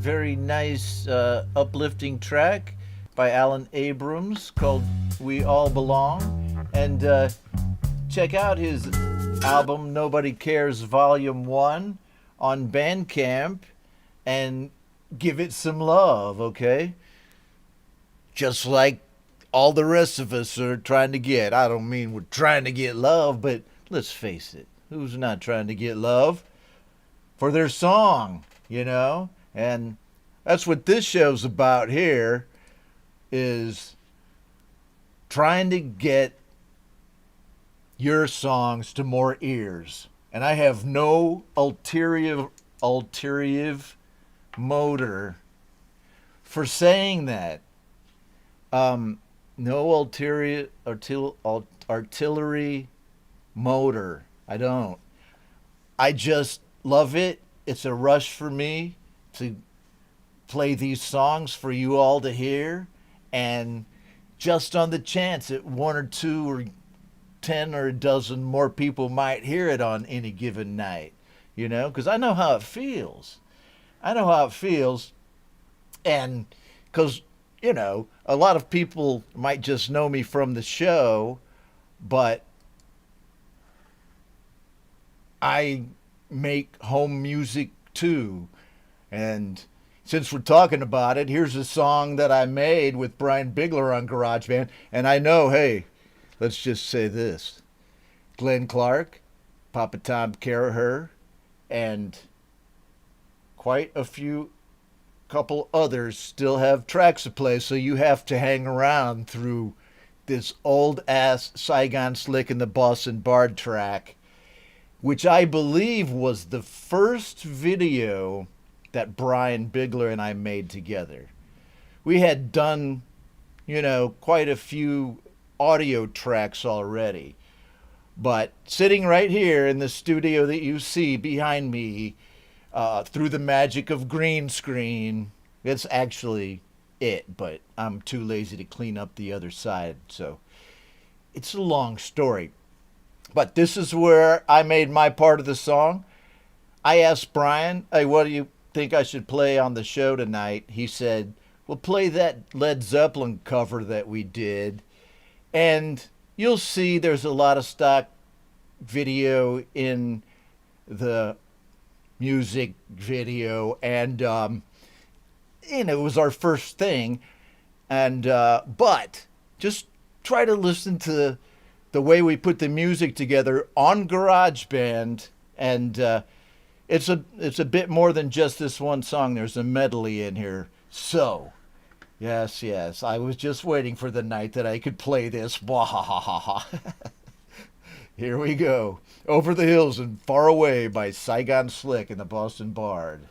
Speaker 2: very nice, uplifting track by Alan Abrams called We All Belong. And check out his album Nobody Cares Volume 1 on Bandcamp and give it some love, okay? Just like all the rest of us are trying to get. I don't mean we're trying to get love, but let's face it, who's not trying to get love for their song, you know? And that's what this show's about here, is trying to get your songs to more ears. And I have no ulterior motor for saying that. No artillery motor. I don't. I just love it. It's a rush for me to play these songs for you all to hear. And just on the chance that one or two or 10 or a dozen more people might hear it on any given night, you know, because I know how it feels. I know how it feels. And because, you know, a lot of people might just know me from the show, but I make home music too. And since we're talking about it, here's a song that I made with Brian Bigler on GarageBand. And I know, hey, let's just say this. Glenn Clark, Papa Tom Caraher, and quite a couple others still have tracks to play, so you have to hang around through this old-ass Saigon Slick and the Boston Bard track, which I believe was the first video that Brian Bigler and I made together. We had done, you know, quite a few audio tracks already, but sitting right here in the studio that you see behind me, through the magic of green screen, it's actually it, but I'm too lazy to clean up the other side, so it's a long story. But this is where I made my part of the song. I asked Brian, hey, what do you think I should play on the show tonight? He said, well, play that Led Zeppelin cover that we did. And you'll see there's a lot of stock video in the music video. And, you know, it was our first thing. And, but just try to listen to the way we put the music together on GarageBand. And, it's a bit more than just this one song. There's a medley in here. So, yes, I was just waiting for the night that I could play this. Here we go. Over the Hills and Far Away by Saigon Slick and the Boston Bard.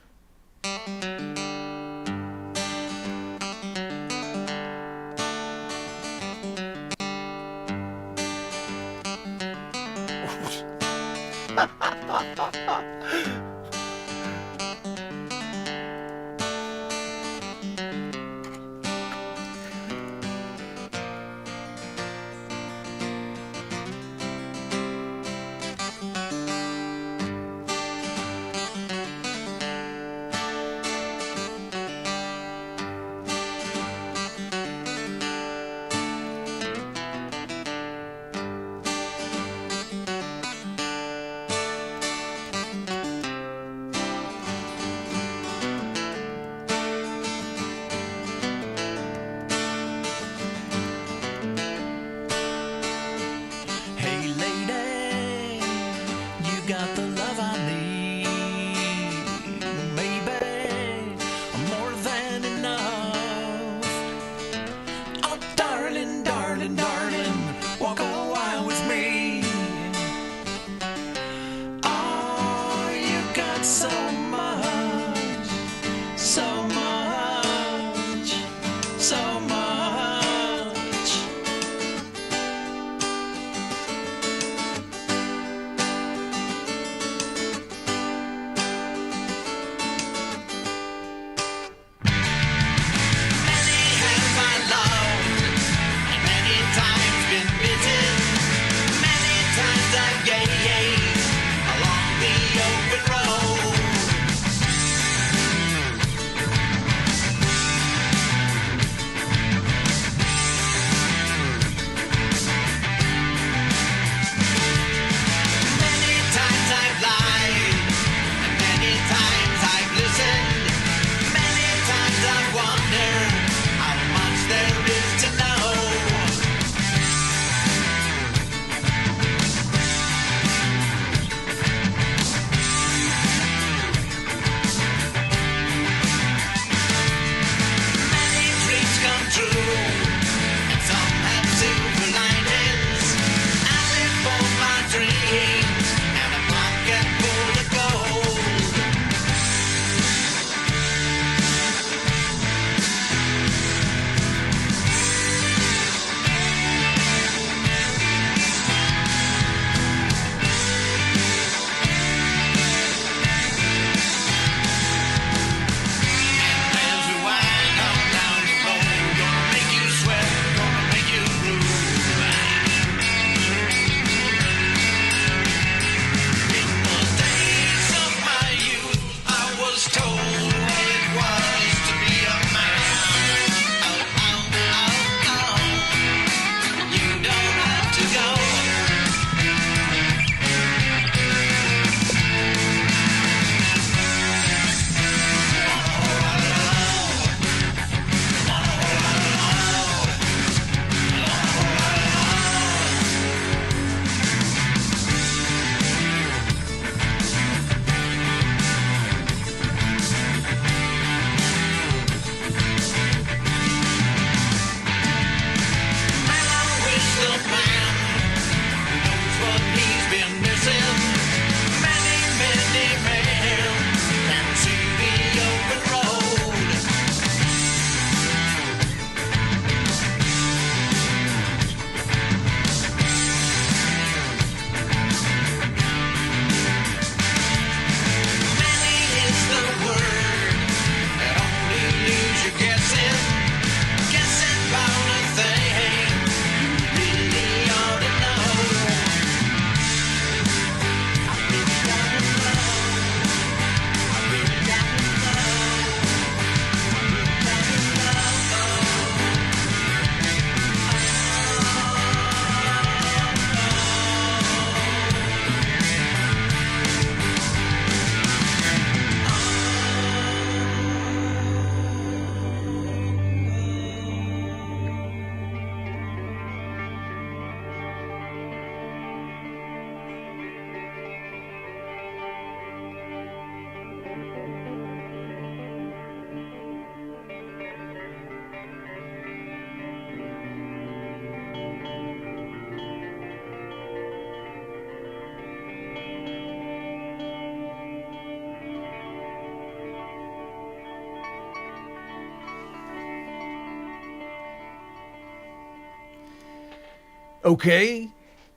Speaker 2: Okay,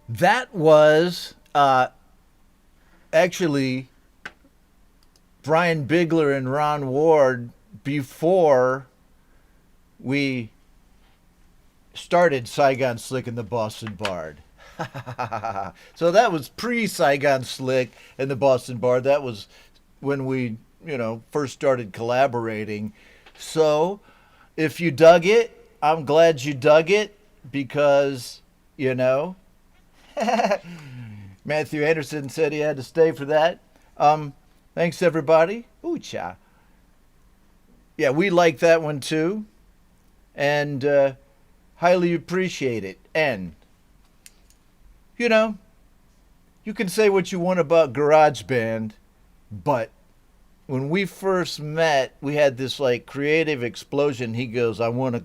Speaker 2: that was actually Brian Bigler and Ron Ward before we started Saigon Slick and the Boston Bard. So that was pre-Saigon Slick and the Boston Bard. That was when we, first started collaborating. So if you dug it, I'm glad you dug it because, Matthew Anderson said he had to stay for that. Thanks, everybody. Ooh, cha. Yeah, we like that one too. And highly appreciate it. And, you can say what you want about GarageBand, but when we first met, we had this like creative explosion. He goes, I want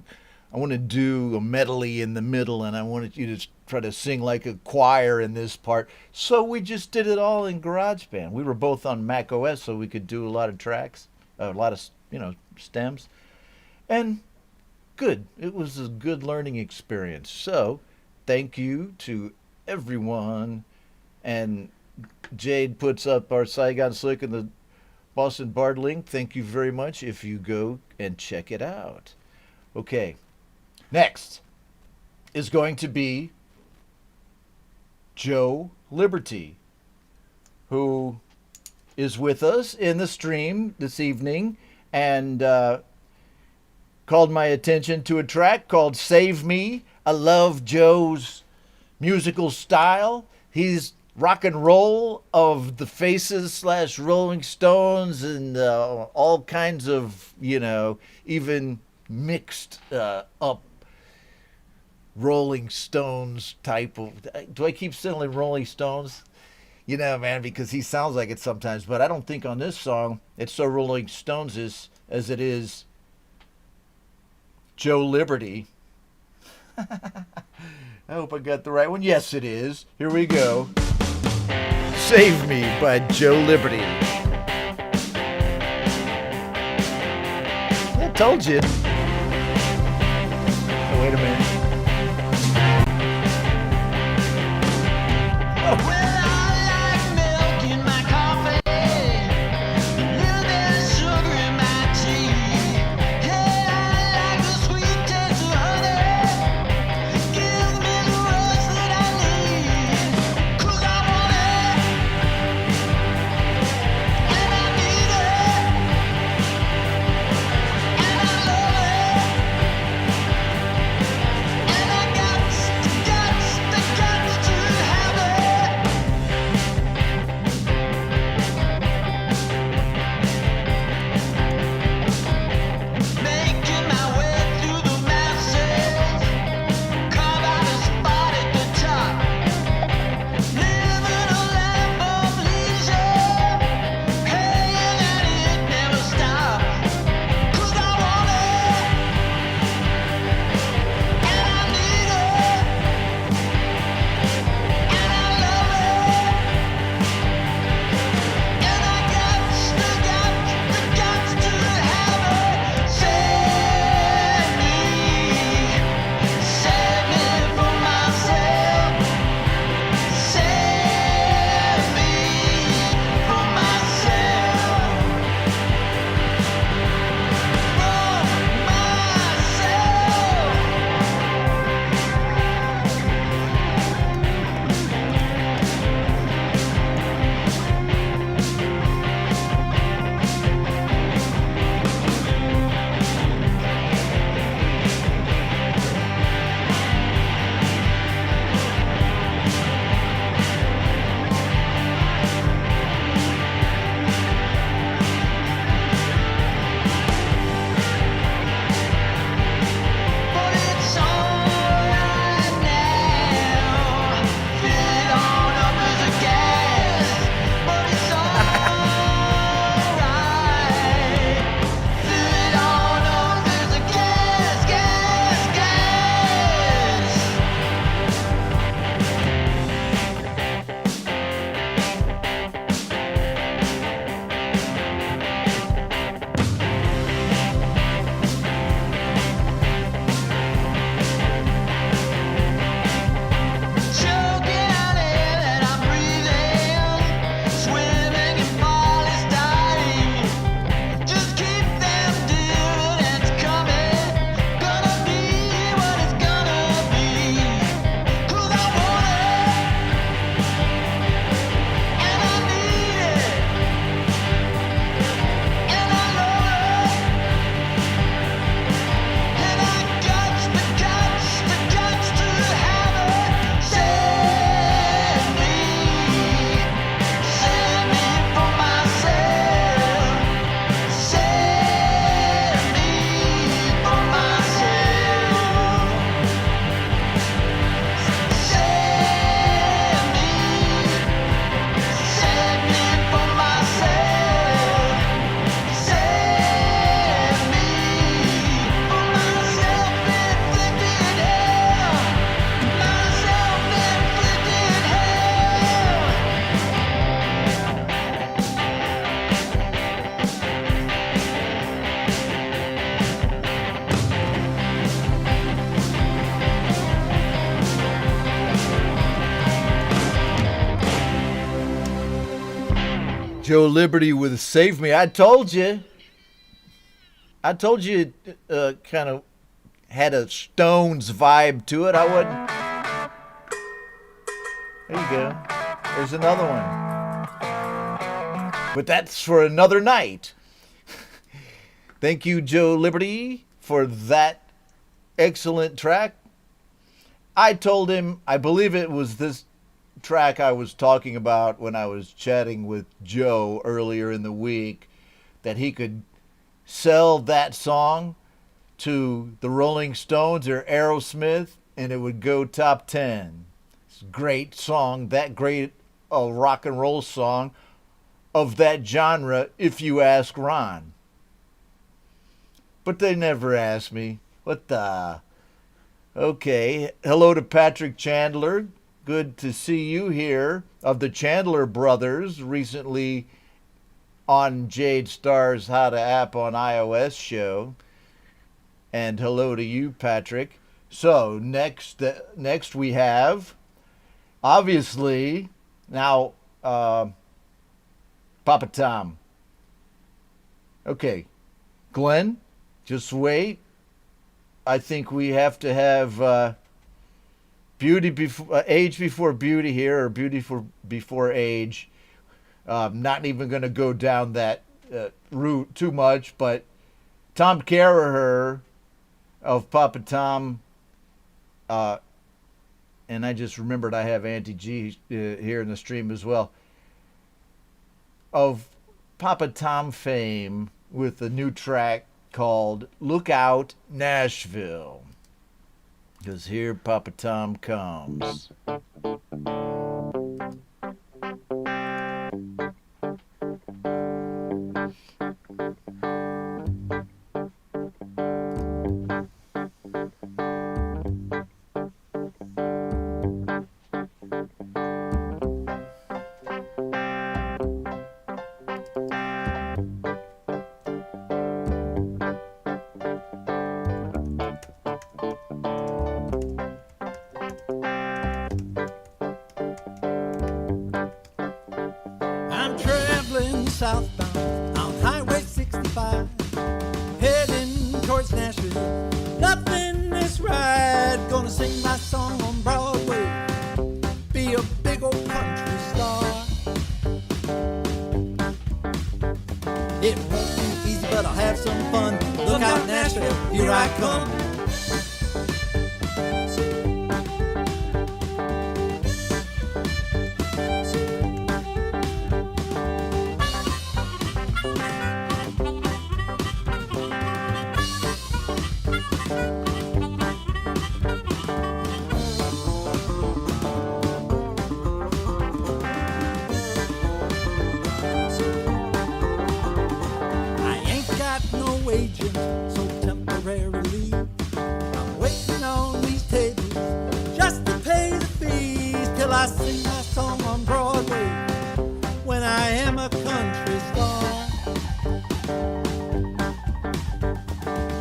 Speaker 2: to do a medley in the middle, and I wanted you to try to sing like a choir in this part. So we just did it all in GarageBand. We were both on Mac OS, so we could do a lot of tracks, a lot of, stems. And good. It was a good learning experience. So thank you to everyone. And Jade puts up our Saigon Slick and the Boston Bard link. Thank you very much if you go and check it out. Okay. Next is going to be Joe Liberty, who is with us in the stream this evening and called my attention to a track called Save Me. I love Joe's musical style. He's rock and roll of the Faces / Rolling Stones and all kinds of, even mixed up Rolling Stones type of. Do I keep saying Rolling Stones? Man, because he sounds like it sometimes, but I don't think on this song it's so Rolling Stones as it is Joe Liberty. I hope I got the right one. Yes, it is. Here we go. Save Me by Joe Liberty. I told you. Oh, wait a minute. Joe Liberty with Save Me. I told you it kind of had a Stones vibe to it. I wouldn't. There you go. There's another one. But that's for another night. Thank you, Joe Liberty, for that excellent track. I told him, I believe it was this track I was talking about when I was chatting with Joe earlier in the week, that he could sell that song to the Rolling Stones or Aerosmith and it would go top 10. It's a great song, that great rock and roll song of that genre, if you ask Ron. But they never asked me. What the? Okay. Hello to Patrick Chandler. Good to see you here. Of the Chandler Brothers, recently on Jade Starr's How to App on iOS show. And hello to you, Patrick. So next we have, obviously, now Papa Tom. Okay, Glenn, just wait. I think we have to have beauty before age before beauty here, or beauty before age. Not even going to go down that route too much, but Tom Caraher of Papa Tom, and I just remembered I have Auntie G here in the stream as well, of Papa Tom fame with a new track called Look Out Nashville. Because here Papa Tom comes.
Speaker 4: I'm traveling southbound on Highway 65, heading towards Nashville. Nothing this ride, gonna sing my song on Broadway, be a big old country star. It won't be easy, but I'll have some fun. Look out, Nashville, here I come. So temporarily, I'm waiting on these tables just to pay the fees till I sing my song on Broadway when I am a country star.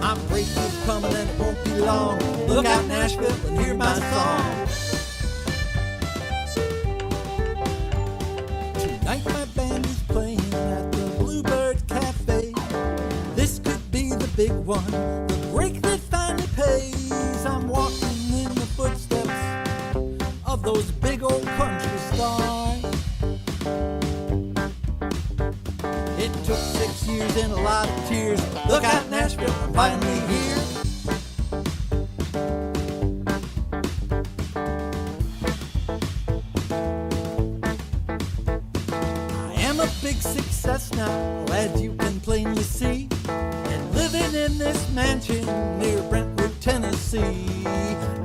Speaker 4: My break is coming and it won't be long. Look out, Nashville, and hear my song. Tonight my band is playing at the Bluebird Cafe. This could be the big one, the break that finally pays. I'm walking in the footsteps of those big old country stars. It took 6 years and a lot of tears. Look out, Nashville, I'm finally here. I am a big success now, as you can plainly see, and living in this mansion near Brentwood, Tennessee.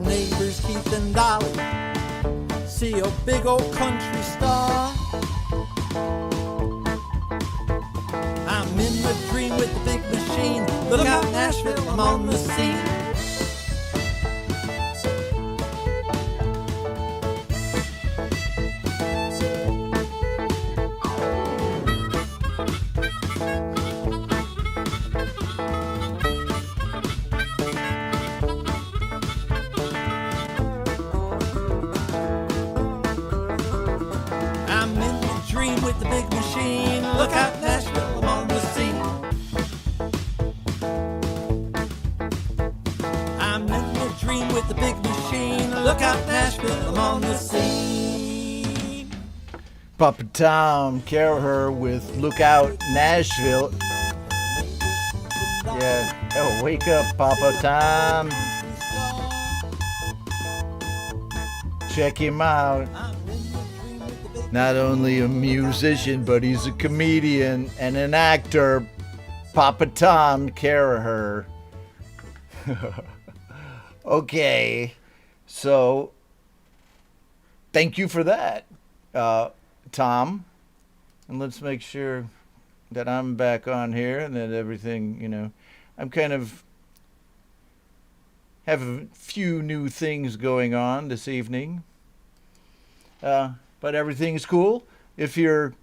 Speaker 4: Neighbors Keith and Dolly see a big old country star. I'm in the dream with the big machine. Look out, Nashville, I'm on the scene. I'm in the dream with the big machine. machine. Look out, Nashville, I'm on the scene.
Speaker 2: Papa Tom Caraher with Lookout Nashville. Yeah. Oh, wake up, Papa Tom. Check him out. Not only a musician, but he's a comedian and an actor. Papa Tom Caraher. Okay. So, thank you for that, Tom. And let's make sure that I'm back on here and that everything, I'm kind of have a few new things going on this evening. But everything's cool. If you're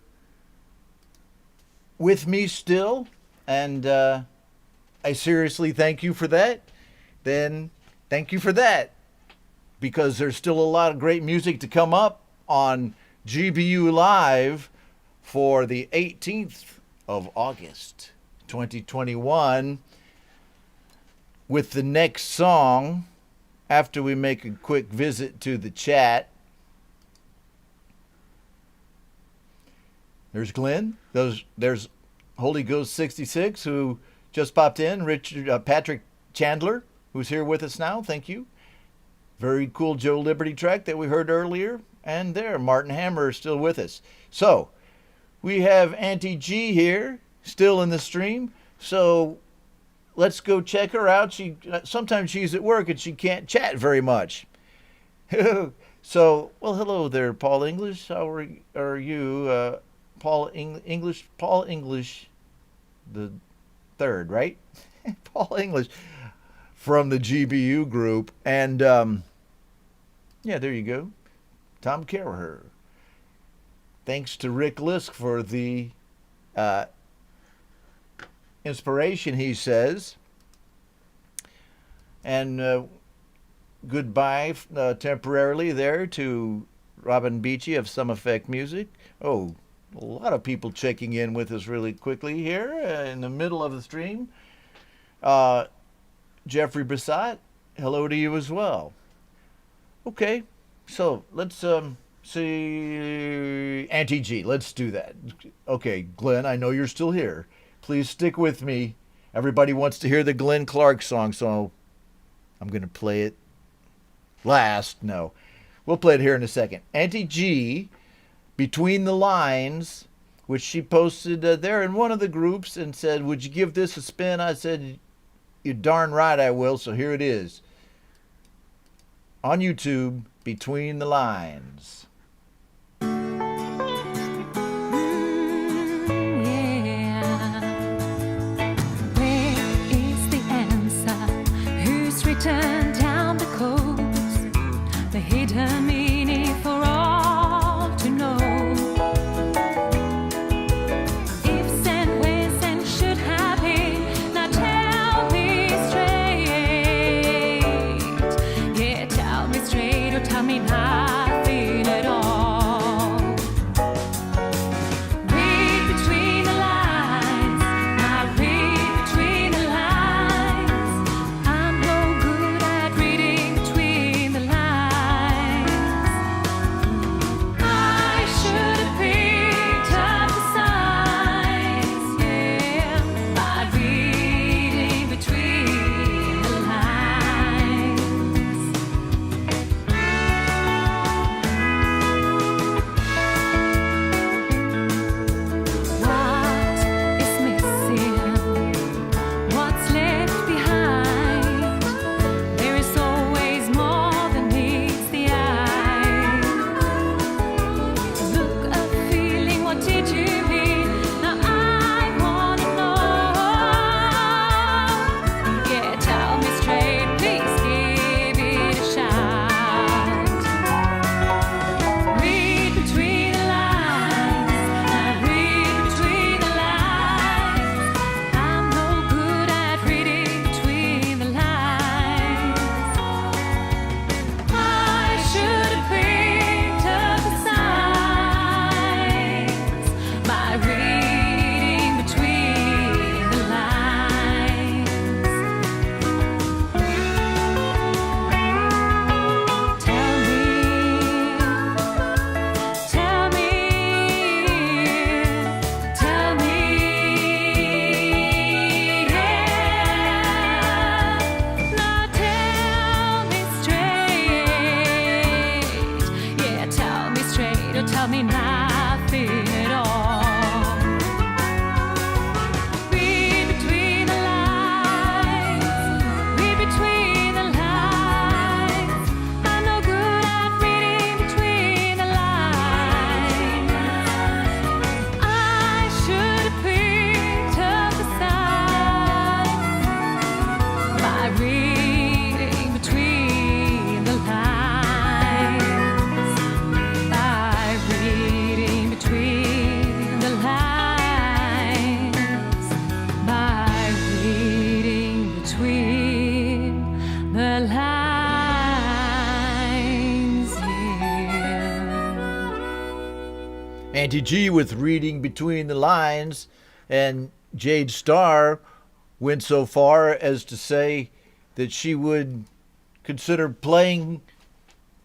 Speaker 2: with me still, and I seriously thank you for that, then thank you for that. Because there's still a lot of great music to come up on GBU Live for the 18th of August, 2021, with the next song, after we make a quick visit to the chat. There's Glenn. There's Holy Ghost 66, who just popped in. Patrick Chandler, who's here with us now. Thank you. Very cool Joe Liberty track that we heard earlier. And there, Martin Hammer is still with us. So, we have Auntie G here, still in the stream. So, let's go check her out. Sometimes she's at work and she can't chat very much. So, well, hello there, Paul English. How are you? Paul English the third, right? Paul English from the GBU group. And, yeah, there you go. Tom Caraher. Thanks to Rick Lisk for the inspiration, he says. And goodbye temporarily there to Robin Beachy of Some Effect Music. Oh, a lot of people checking in with us really quickly here in the middle of the stream. Jeffrey Brissot, hello to you as well. Okay, so let's see Auntie G. Let's do that. Okay, Glenn, I know you're still here. Please stick with me. Everybody wants to hear the Glenn Clark song, so I'm going to play it last. No, we'll play it here in a second. Auntie G, Between the Lines, which she posted there in one of the groups and said, would you give this a spin? I said, you're darn right I will, so here it is. On YouTube, Between the Lines.
Speaker 8: Turn down the coast, the hidden meaning for all to know. Ifs and whens and should have been, now tell me straight. Yeah, tell me straight or tell me nothing at all. Read between the lines, I read between the lines. I'm no good at reading between the lines. I should have picked up the signs, yeah, by reading between the lines. tell me nothing at all. Read between the lines, read between the lines. I'm no good at reading between the lines. I should have picked up the signs by reading between the lines. By reading between the lines. By reading between the lines. Yeah.
Speaker 2: Auntie G with Reading Between the Lines, and Jade Starr went so far as to say that she would consider playing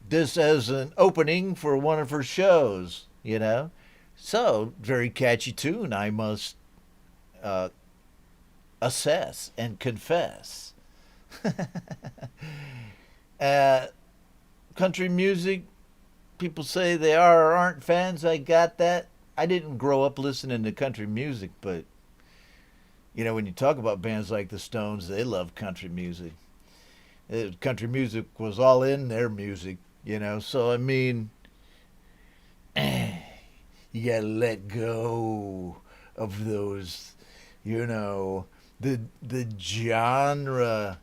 Speaker 2: this as an opening for one of her shows, you know. So, very catchy tune, I must assess and confess. Country music, people say they are or aren't fans. I got that. I didn't grow up listening to country music, but you know, when you talk about bands like the Stones, they love country music. Country music was all in their music, you know. So I mean, you gotta let go of those, you know, the genre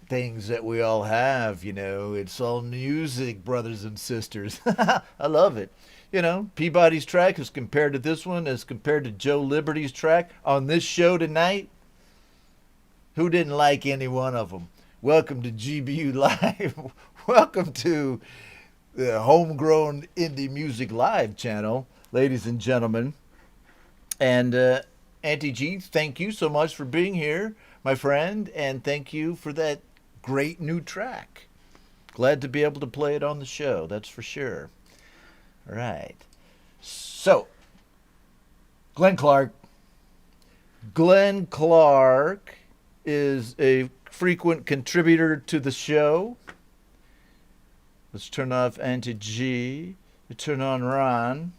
Speaker 2: things that we all have, you know. It's all music, brothers and sisters. I love it. You know, Peabody's track as compared to this one, as compared to Joe Liberty's track on this show tonight. Who didn't like any one of them? Welcome to GBU Live. Welcome to the Homegrown Indie Music Live channel, ladies and gentlemen. And Auntie G, thank you so much for being here, my friend, and thank you for that great new track. Glad to be able to play it on the show, that's for sure. All right. So, Glenn Clark. Glenn Clark is a frequent contributor to the show. Let's turn off Auntie G. Turn on Ron.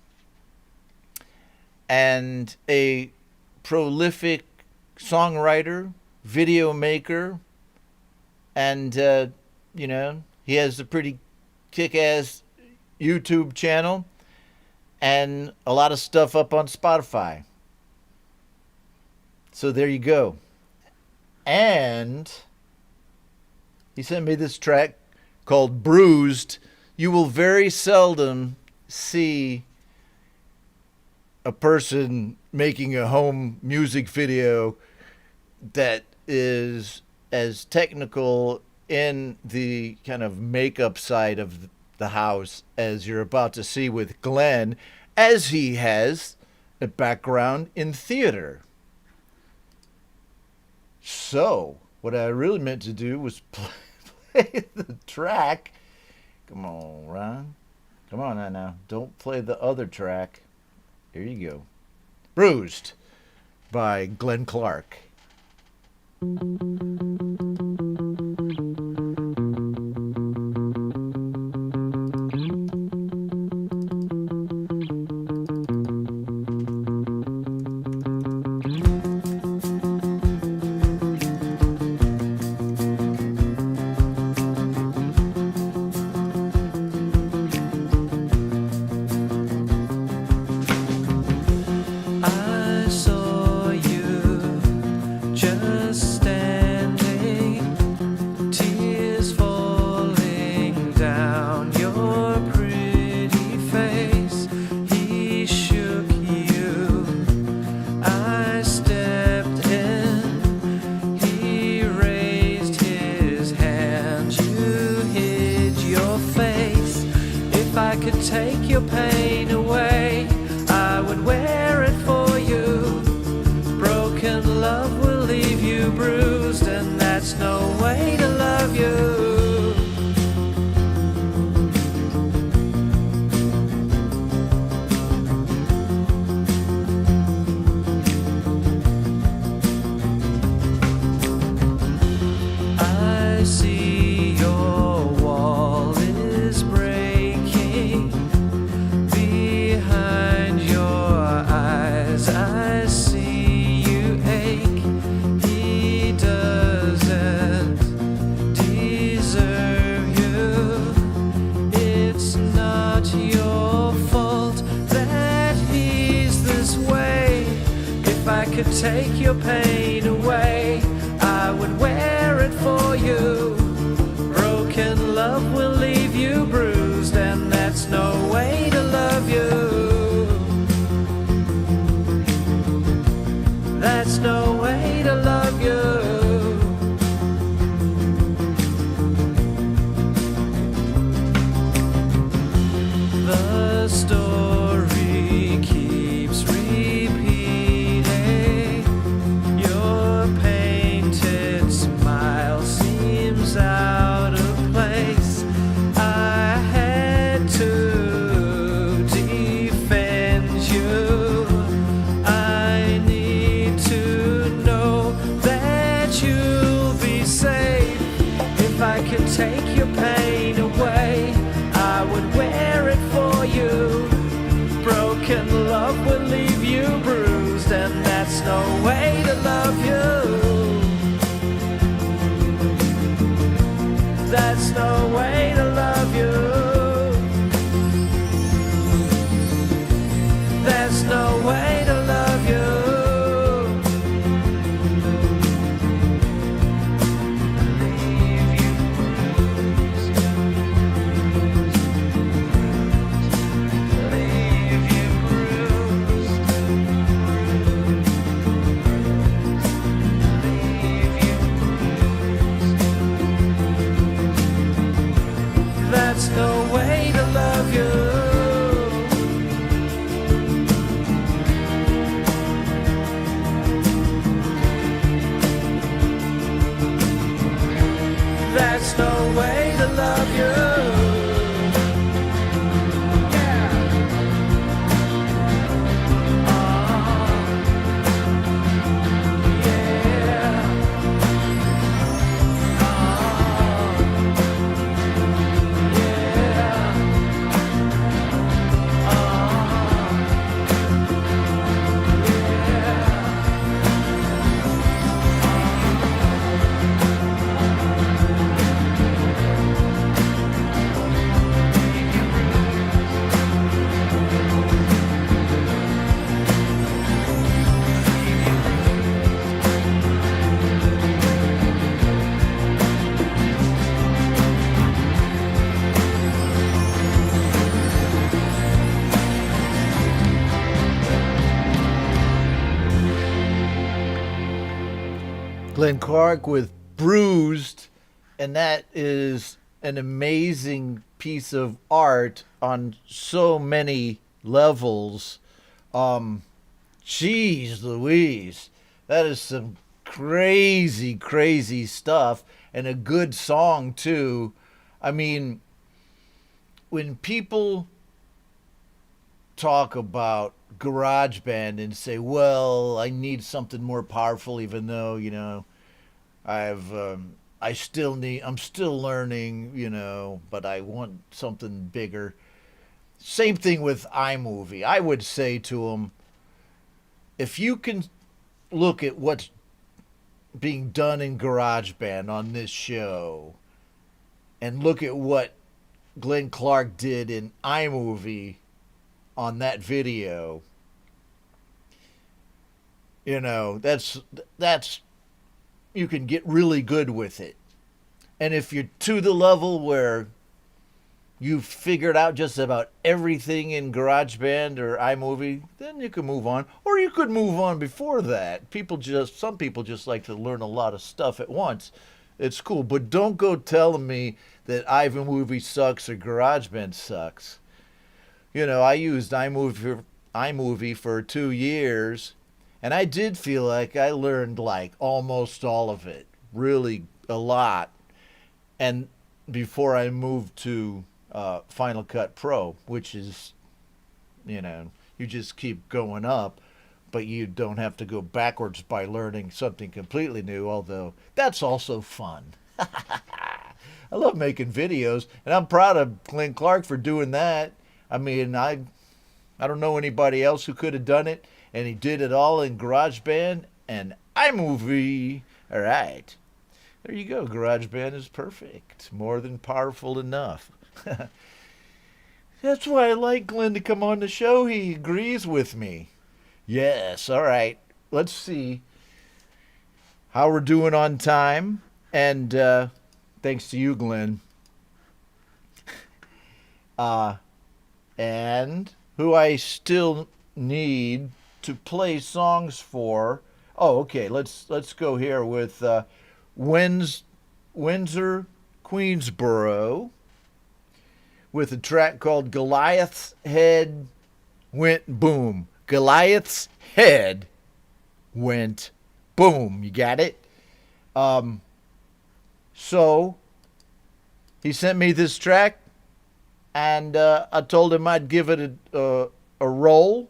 Speaker 2: And a prolific songwriter, video maker, and, you know, he has a pretty kick-ass YouTube channel and a lot of stuff up on Spotify. So there you go. And he sent me this track called Bruised. You will very seldom see a person making a home music video that is as technical in the kind of makeup side of the house as you're about to see with Glenn, as he has a background in theater. So, what I really meant to do was play the track. Come on, Ron. Come on now. Don't play the other track. Here you go. Bruised by Glenn Clark.
Speaker 1: I saw you just standing, tears falling down your pretty face. He shook you, I stepped in. He raised his hand, you hid your face. If I could take your pain away, I would wear it for you. Broken love will leave you bruised, and that's no way to love you. I see your wall is breaking. could take your pain away, I would wear it for you. Broken love will leave you bruised, and that's no way to love you. That's no way to love you. The story keeps repeating. Your painted smile seems out of place. I had to defend you. I need to know that you'll be safe. If I could take your pain away, I would wear it for you. Broken love will leave you bruised, and that's no way to love you. That's no way to love you. That's no way to love you. Leave you bruised. Leave you bruised. Leave you bruised. That's no way to love you. That's no way to love you. Yeah. Yeah.
Speaker 2: Glenn Clark with Bruised, and that is an amazing piece of art on so many levels. Jeez Louise, that is some crazy, crazy stuff, and a good song too. I mean, when people talk about GarageBand and say, well, I need something more powerful, even though, you know, I'm still learning, you know, but I want something bigger. Same thing with iMovie. I would say to them, if you can look at what's being done in GarageBand on this show and look at what Glenn Clark did in iMovie on that video, you know, that's you can get really good with it. And if you're to the level where you've figured out just about everything in GarageBand or iMovie, then you can move on. Or you could move on before that. Some people just like to learn a lot of stuff at once. It's cool. But don't go telling me that iMovie sucks or GarageBand sucks. You know, I used iMovie for 2 years, and I did feel like I learned like almost all of it, really a lot. And before I moved to Final Cut Pro, which is, you know, you just keep going up, but you don't have to go backwards by learning something completely new, although that's also fun. I love making videos, and I'm proud of Glenn Clark for doing that. I mean, I don't know anybody else who could have done it, and he did it all in GarageBand and iMovie. All right. There you go. GarageBand is perfect. More than powerful enough. That's why I like Glenn to come on the show. He agrees with me. Yes, all right. let's see how we're doing on time. And thanks to you, Glenn. And who I still need to play songs for. Oh, okay. Let's go here with Windsor, Queensboro, with a track called Goliath's Head Went Boom. Goliath's Head Went Boom. You got it? So he sent me this track, and I told him I'd give it a roll.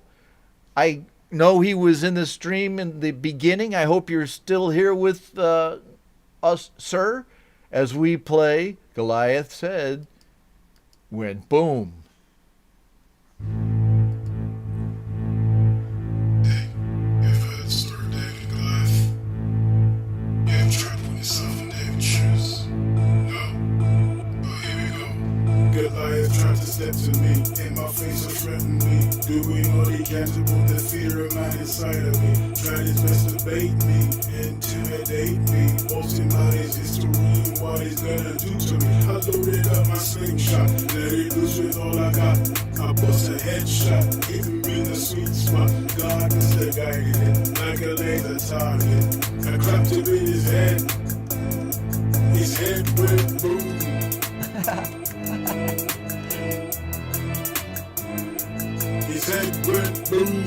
Speaker 2: I know he was in the stream in the beginning. I hope you're still here with us, sir, as we play Goliath's Head Went Boom.
Speaker 9: If I had started dating Goliath, you have tried to put yourself in David's shoes. No, but here we go. Goliath tried to step to me, in my face or threaten me, doing all he can to put the fear of mine inside of me. Tried his best to bait me, intimidate me, boasting about his history and what he's gonna do to me. I loaded up my slingshot, let it loose with all I got. I bust a headshot, hitting me in the sweet spot. God must have guided it, like a laser target. I clapped him in his head went boom. His head went boom.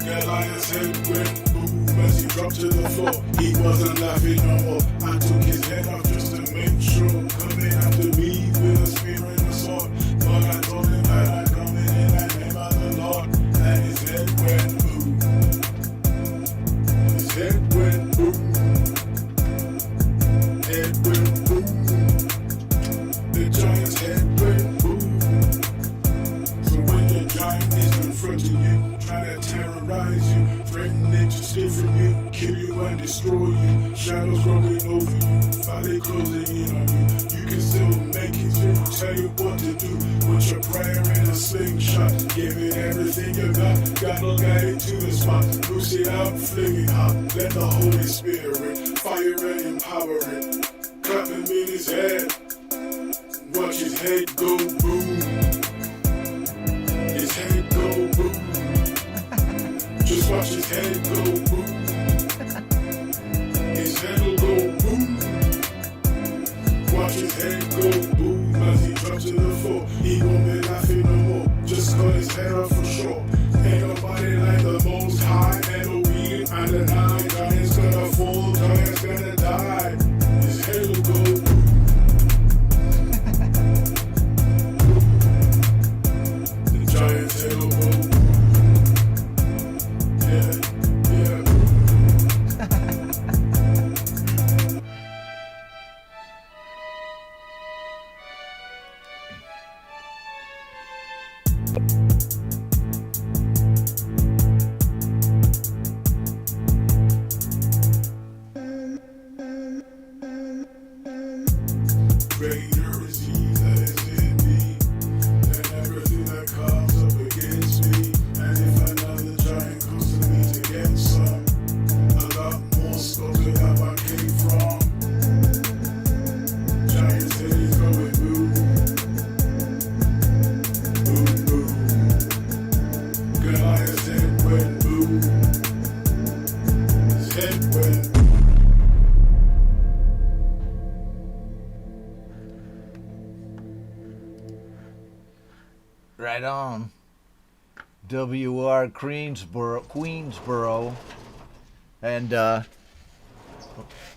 Speaker 9: Goliath's head went boom as he dropped to the floor. He wasn't laughing no more. I took his head off just to make sure. Coming after me with a spear and a sword. But I told him that I'd come in the name of the Lord. And his head went boom. His head went boom. Head went boom. The giant's head went boom. So when the giant is confronting you, trying to terrorize you, threatening to steal from you, kill you and destroy you, shadows rolling over you, valley closing in on you, you can still make it through, tell you what to do, with your prayer in a slingshot, give it everything you got, God'll guide it to the spot, loose it out, fling it hot, let the Holy Spirit fire and empower it, clap him in his head, watch his head go boom, his head go boom. Just watch his head go boom. His head'll go boom. Watch his head go boom as he drops to the floor. He won't be laughing no more. Just cut his head off for sure. Ain't nobody like the Most High. Elohim and the night. Giant's gonna fall. Giant's gonna die. His head'll go boom. The giant's head'll go boom. Greater is he that is in me than everything that comes up against me. And if another giant comes to me to get some, I got more scopes than how I came from. Giant head is going boom, boom, boom. Goliath's head went boom. His head went boom.
Speaker 2: Right on. WR Queensboro. And,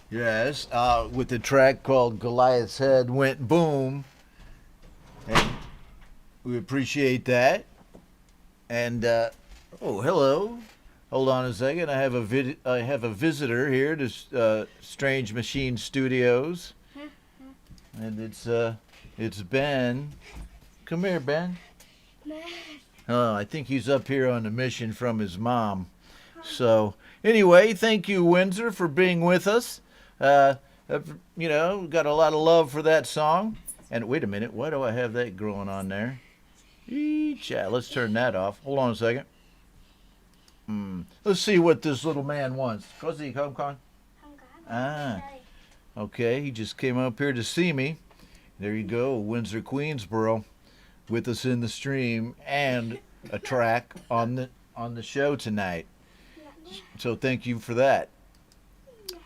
Speaker 2: yes, with the track called Goliath's Head Went Boom. And we appreciate that. And, oh, hello. Hold on a second. I have a visitor here to Strange Machine Studios. And it's Ben. Come here, Ben. Oh, I think he's up here on a mission from his mom. So, anyway, thank you, Windsor, for being with us. Got a lot of love for that song. And wait a minute, why do I have that growing on there? Chat. Let's turn that off. Hold on a second. Let's see what this little man wants. Cozy, come on. Ah. Okay, he just came up here to see me. There you go, Windsor, Queensboro, with us in the stream and a track on the show tonight. So thank you for that.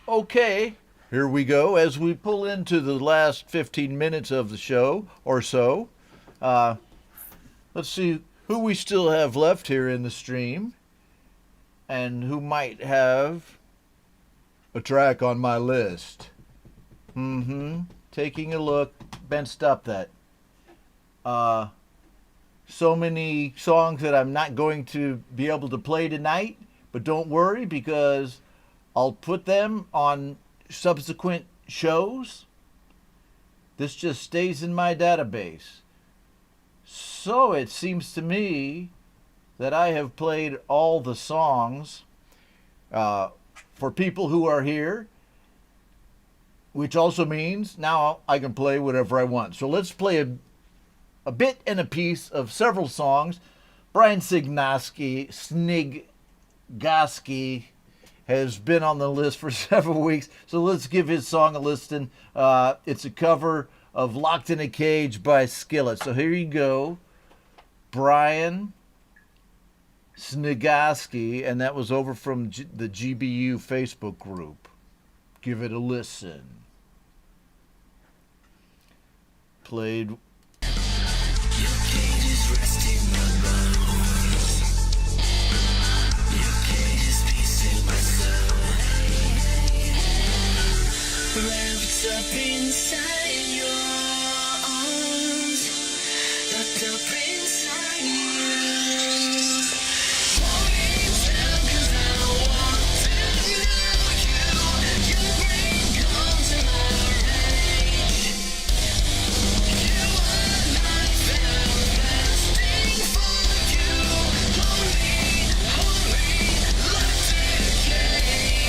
Speaker 2: Okay, here we go. As we pull into the last 15 minutes of the show or so, let's see who we still have left here in the stream and who might have a track on my list. Taking a look. Ben, stop that. So many songs that I'm not going to be able to play tonight, but don't worry because I'll put them on subsequent shows. This just stays in my database. So it seems to me that I have played all the songs for people who are here, which also means now I can play whatever I want. So let's play a bit and a piece of several songs. Brian Snigowski has been on the list for several weeks, so let's give his song a listen. It's a cover of Locked in a Cage by Skillet. So here you go. Brian Snigowski, and that was over from the GBU Facebook group. Give it a listen. Played.
Speaker 1: Wrapped up inside your arms, locked up inside you. Won't tell 'cause I want to know you. Your brain comes to my rage. You are not found fasting for you. Holy, locked in a cage.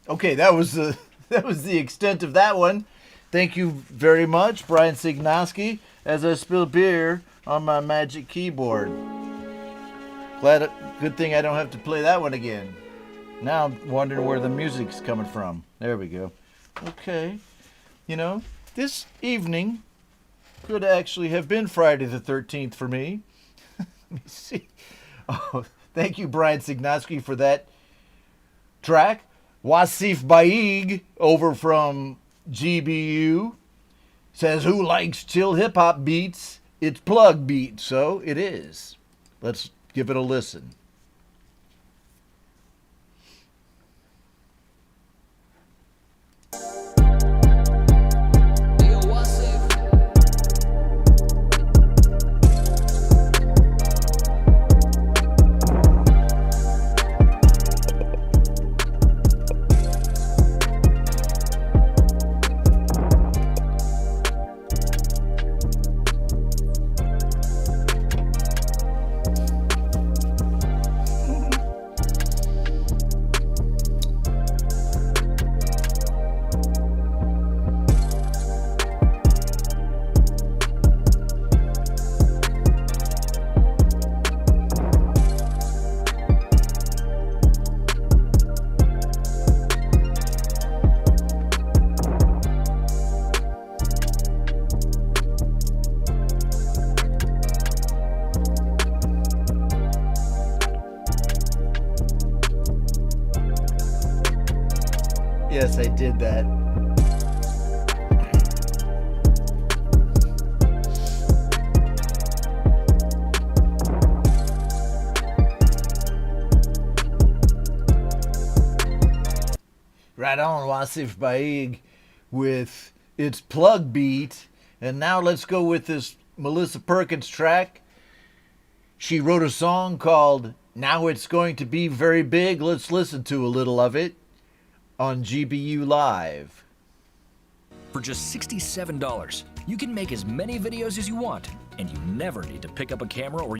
Speaker 2: Okay, that was the extent of that one. Thank you very much, Brian Snigowski, as I spill beer on my magic keyboard. Good thing I don't have to play that one again. Now I'm wondering where the music's coming from. There we go. Okay. You know, this evening could actually have been Friday the 13th for me. Let me see. Oh, thank you, Brian Snigowski, for that track. Wasif Baig over from GBU says, who likes chill hip-hop beats? It's plug beat, so it is. Let's give it a listen. Yes, I did that. Right on, Wasif Baig with its plug beat. And now let's go with this Melissa Perkins track. She wrote a song called Now It's Going to Be Very Big. Let's listen to a little of it on GBU Live.
Speaker 10: For just $67, You can make as many videos as you want, and you never need to pick up a camera or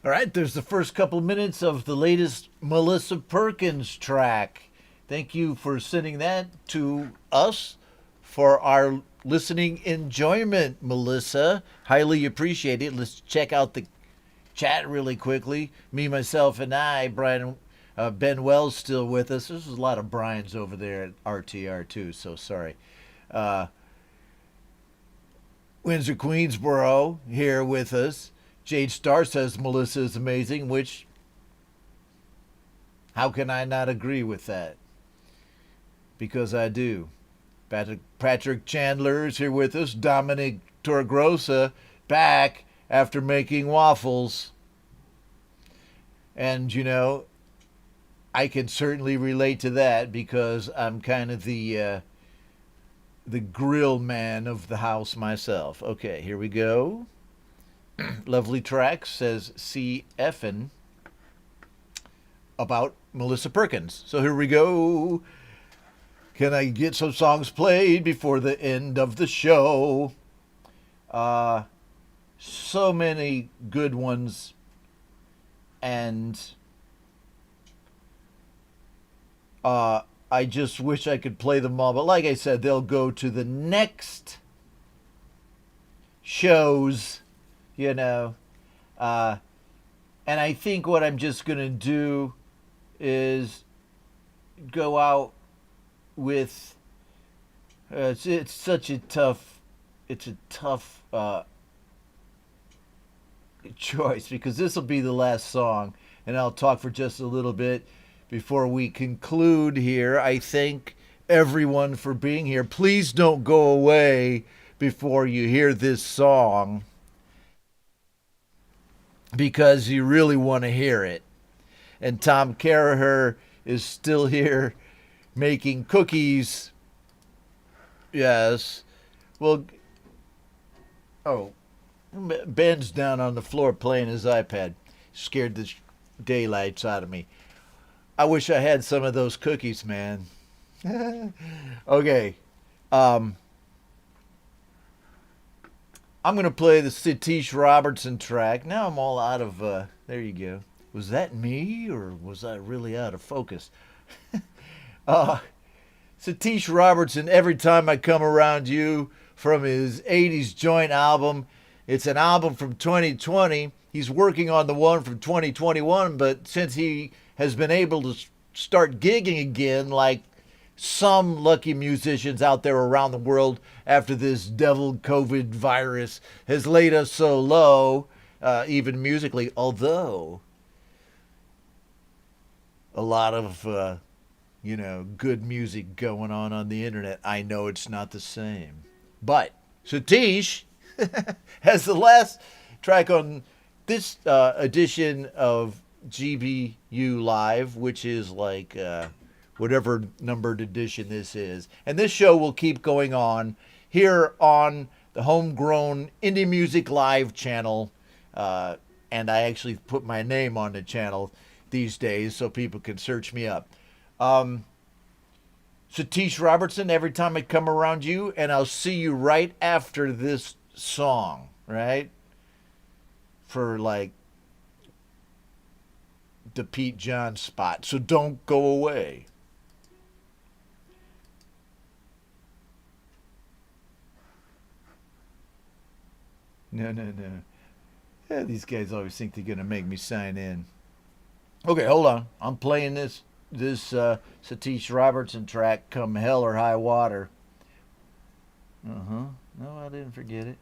Speaker 2: All right, there's the first couple minutes of the latest Melissa Perkins track. Thank you for sending that to us for our listening enjoyment, Melissa. Highly appreciate it. Let's check out the chat really quickly. Me, myself, and I, Brian, Ben Wells still with us. There's a lot of Brians over there at RTR too, so sorry. Windsor Queensboro here with us. Jade Starr says Melissa is amazing, which, how can I not agree with that? Because I do. Patrick Chandler is here with us. Dominic Torgrosa back after making waffles. And, you know, I can certainly relate to that because I'm kind of the grill man of the house myself. Okay, here we go. Lovely track, says C. Effin, about Melissa Perkins. So here we go. Can I get some songs played before the end of the show? So many good ones. And I just wish I could play them all. But like I said, they'll go to the next shows. You know, and I think what I'm just going to do is go out with, it's such a tough, choice because this will be the last song and I'll talk for just a little bit before we conclude here. I thank everyone for being here. Please don't go away before you hear this song, because you really want to hear it. And Tom Caraher is still here making cookies. Yes. Well, oh, Ben's down on the floor playing his iPad. Scared the daylights out of me. I wish I had some of those cookies, man. Okay. I'm going to play the Satish Robertson track. Now I'm all out of, there you go. Was that me or was I really out of focus? Satish Robertson, Every Time I Come Around You, from his 80s joint album. It's an album from 2020. He's working on the one from 2021, but since he has been able to start gigging again, like some lucky musicians out there around the world after this devil COVID virus has laid us so low, even musically, although a lot of, good music going on the internet. I know it's not the same. But Satish has the last track on this edition of GBU Live, which is like whatever numbered edition this is. And this show will keep going on here on the Homegrown Indie Music Live channel. And I actually put my name on the channel these days so people can search me up. Satish Robertson, Every Time I Come Around You, and I'll see you right after this song, right? For like the Pete John spot. So don't go away. No. Yeah, these guys always think they're going to make me sign in. Okay, hold on. I'm playing this Satish Robertson track, Come Hell or High Water. No, I didn't forget it.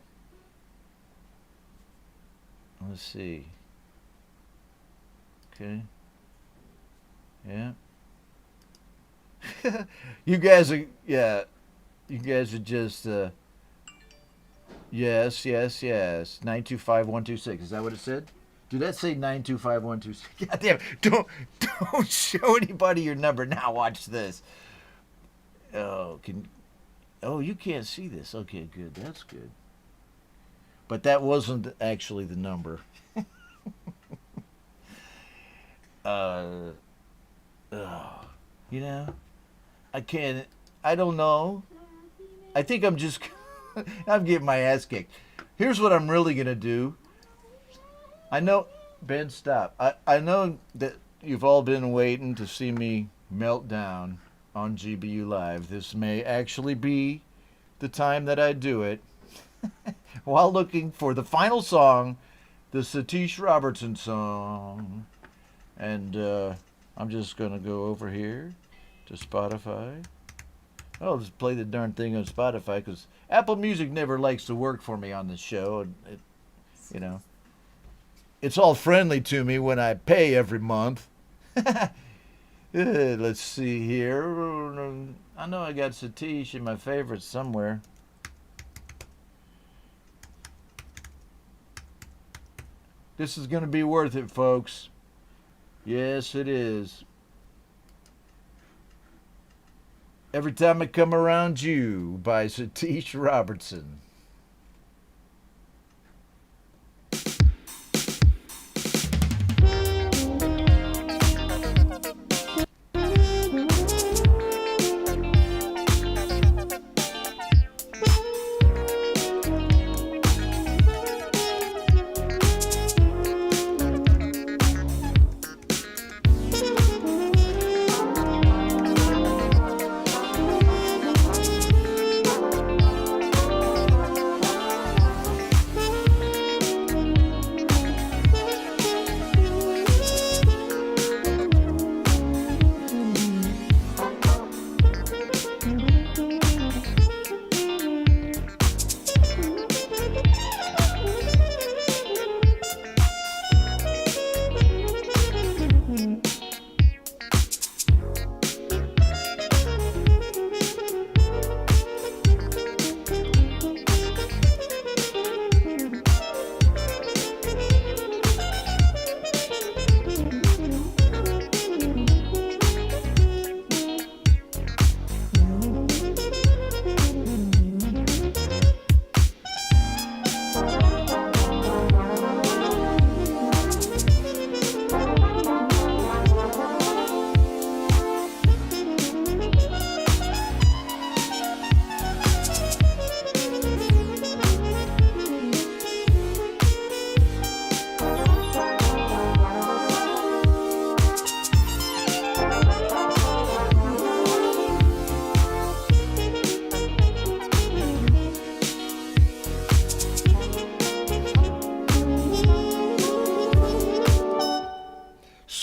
Speaker 2: Let's see. Okay. Yeah. You guys are just yes. 925-126. Is that what it said? Did that say 925-126? God damn, don't show anybody your number now. Watch this. Oh, you can't see this. Okay, good. That's good. But that wasn't actually the number. I don't know. I think I'm getting my ass kicked. Here's what I'm really going to do. I know, Ben, stop. I know that you've all been waiting to see me melt down on GBU Live. This may actually be the time that I do it. While looking for the final song, the Satish Robertson song. And I'm just going to go over here to Spotify. I'll just play the darn thing on Spotify because Apple Music never likes to work for me on the show. It's all friendly to me when I pay every month. Let's see here. I know I got Satish in my favorites somewhere. This is going to be worth it, folks. Yes, it is. Every Time I Come Around You by Satish Robertson.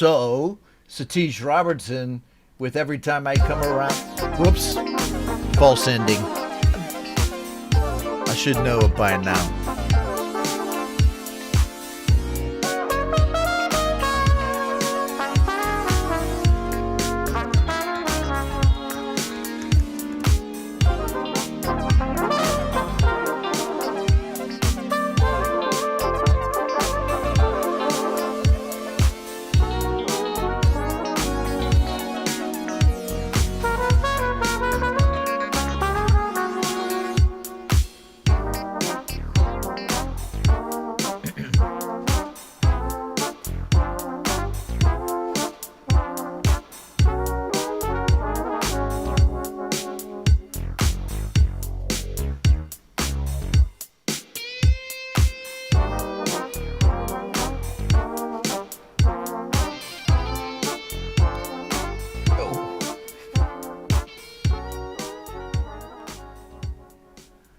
Speaker 2: So, Satish Robertson with Every Time I Come Around. Whoops. False ending. I should know it by now.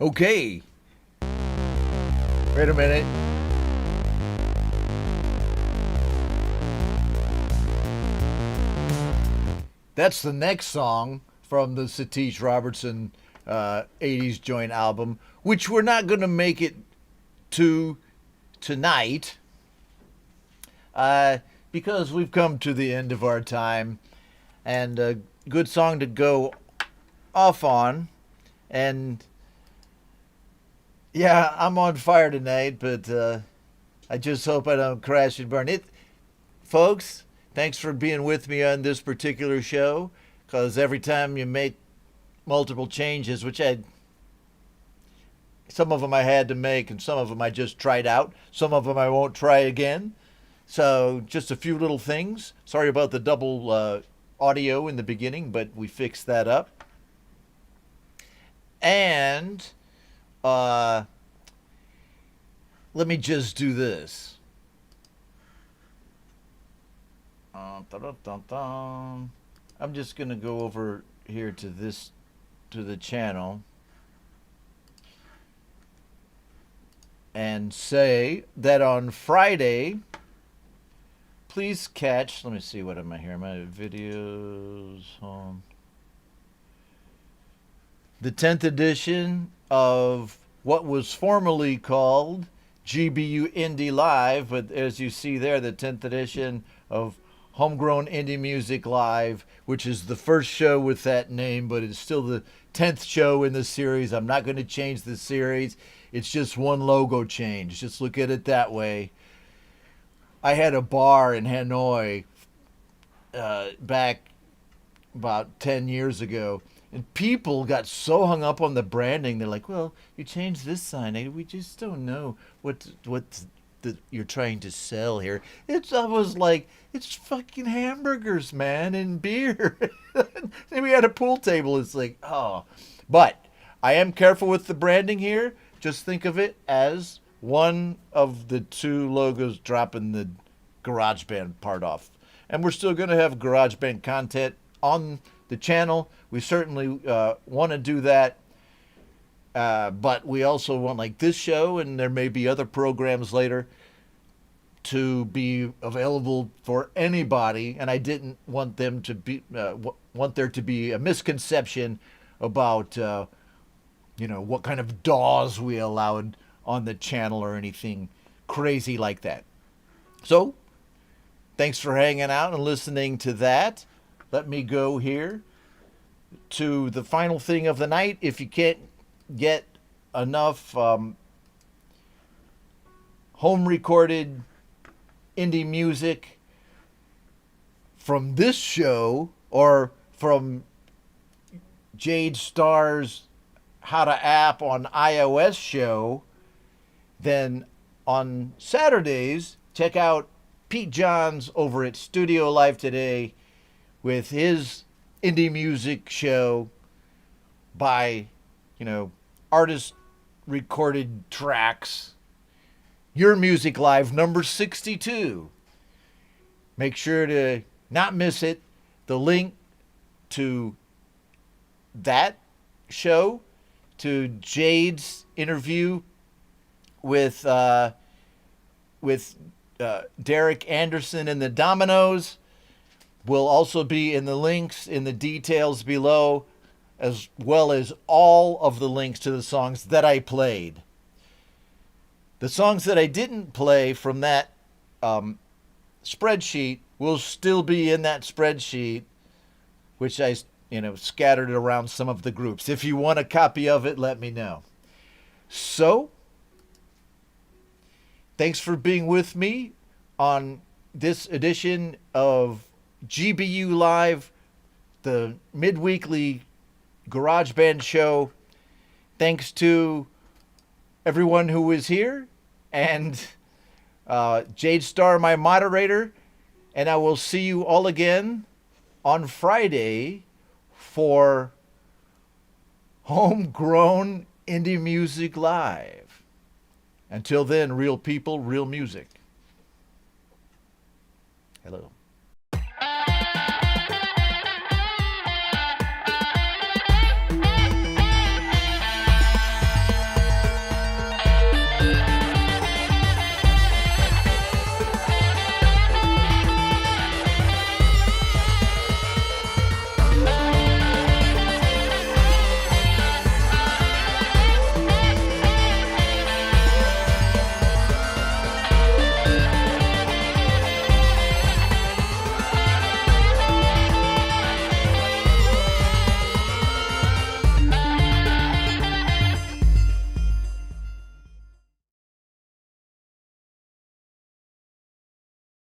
Speaker 2: Okay. Wait a minute. That's the next song from the Satish Robertson 80s joint album, which we're not going to make it to tonight because we've come to the end of our time, and a good song to go off on. And yeah, I'm on fire tonight, but I just hope I don't crash and burn it. Folks, thanks for being with me on this particular show, because every time you make multiple changes, which some of them I had to make and some of them I just tried out, some of them I won't try again. So just a few little things. Sorry about the double audio in the beginning, but we fixed that up. And let me just do this. I'm just going to go over here to the channel and say that on Friday, please catch, let me see, what am I here? My videos, home. The 10th edition of what was formerly called GBU Indie Live, but as you see there, the 10th edition of Homegrown Indie Music Live, which is the first show with that name, but it's still the 10th show in the series. I'm not going to change the series. It's just one logo change. Just look at it that way. I had a bar in Hanoi back about 10 years ago, and people got so hung up on the branding. They're like, well, you changed this sign. We just don't know what you're trying to sell here. I was like, it's fucking hamburgers, man, and beer. And we had a pool table. It's like, oh. But I am careful with the branding here. Just think of it as one of the two logos dropping the GarageBand part off. And we're still going to have GarageBand content on the channel. We certainly want to do that. But we also want, like this show, and there may be other programs later, to be available for anybody. And I didn't want them to be want there to be a misconception about what kind of DAWs we allowed on the channel or anything crazy like that. So thanks for hanging out and listening to that. Let me go here to the final thing of the night. If you can't get enough home recorded indie music from this show or from Jade Starr's How to App on iOS show, then on Saturdays, check out Pete Johns over at Studio Live Today with his indie music show by, artist recorded tracks. Your Music Live number 62. Make sure to not miss it. The link to that show, to Jade's interview with Darren Anderson and the Dominoes, will also be in the links in the details below, as well as all of the links to the songs that I played. The songs that I didn't play from that spreadsheet will still be in that spreadsheet, which I scattered around some of the groups. If you want a copy of it, let me know. So, thanks for being with me on this edition of GBU Live, the mid-weekly GarageBand show. Thanks to everyone who was here, and Jade Starr, my moderator, and I will see you all again on Friday for Homegrown Indie Music Live. Until then, real people, real music. Hello.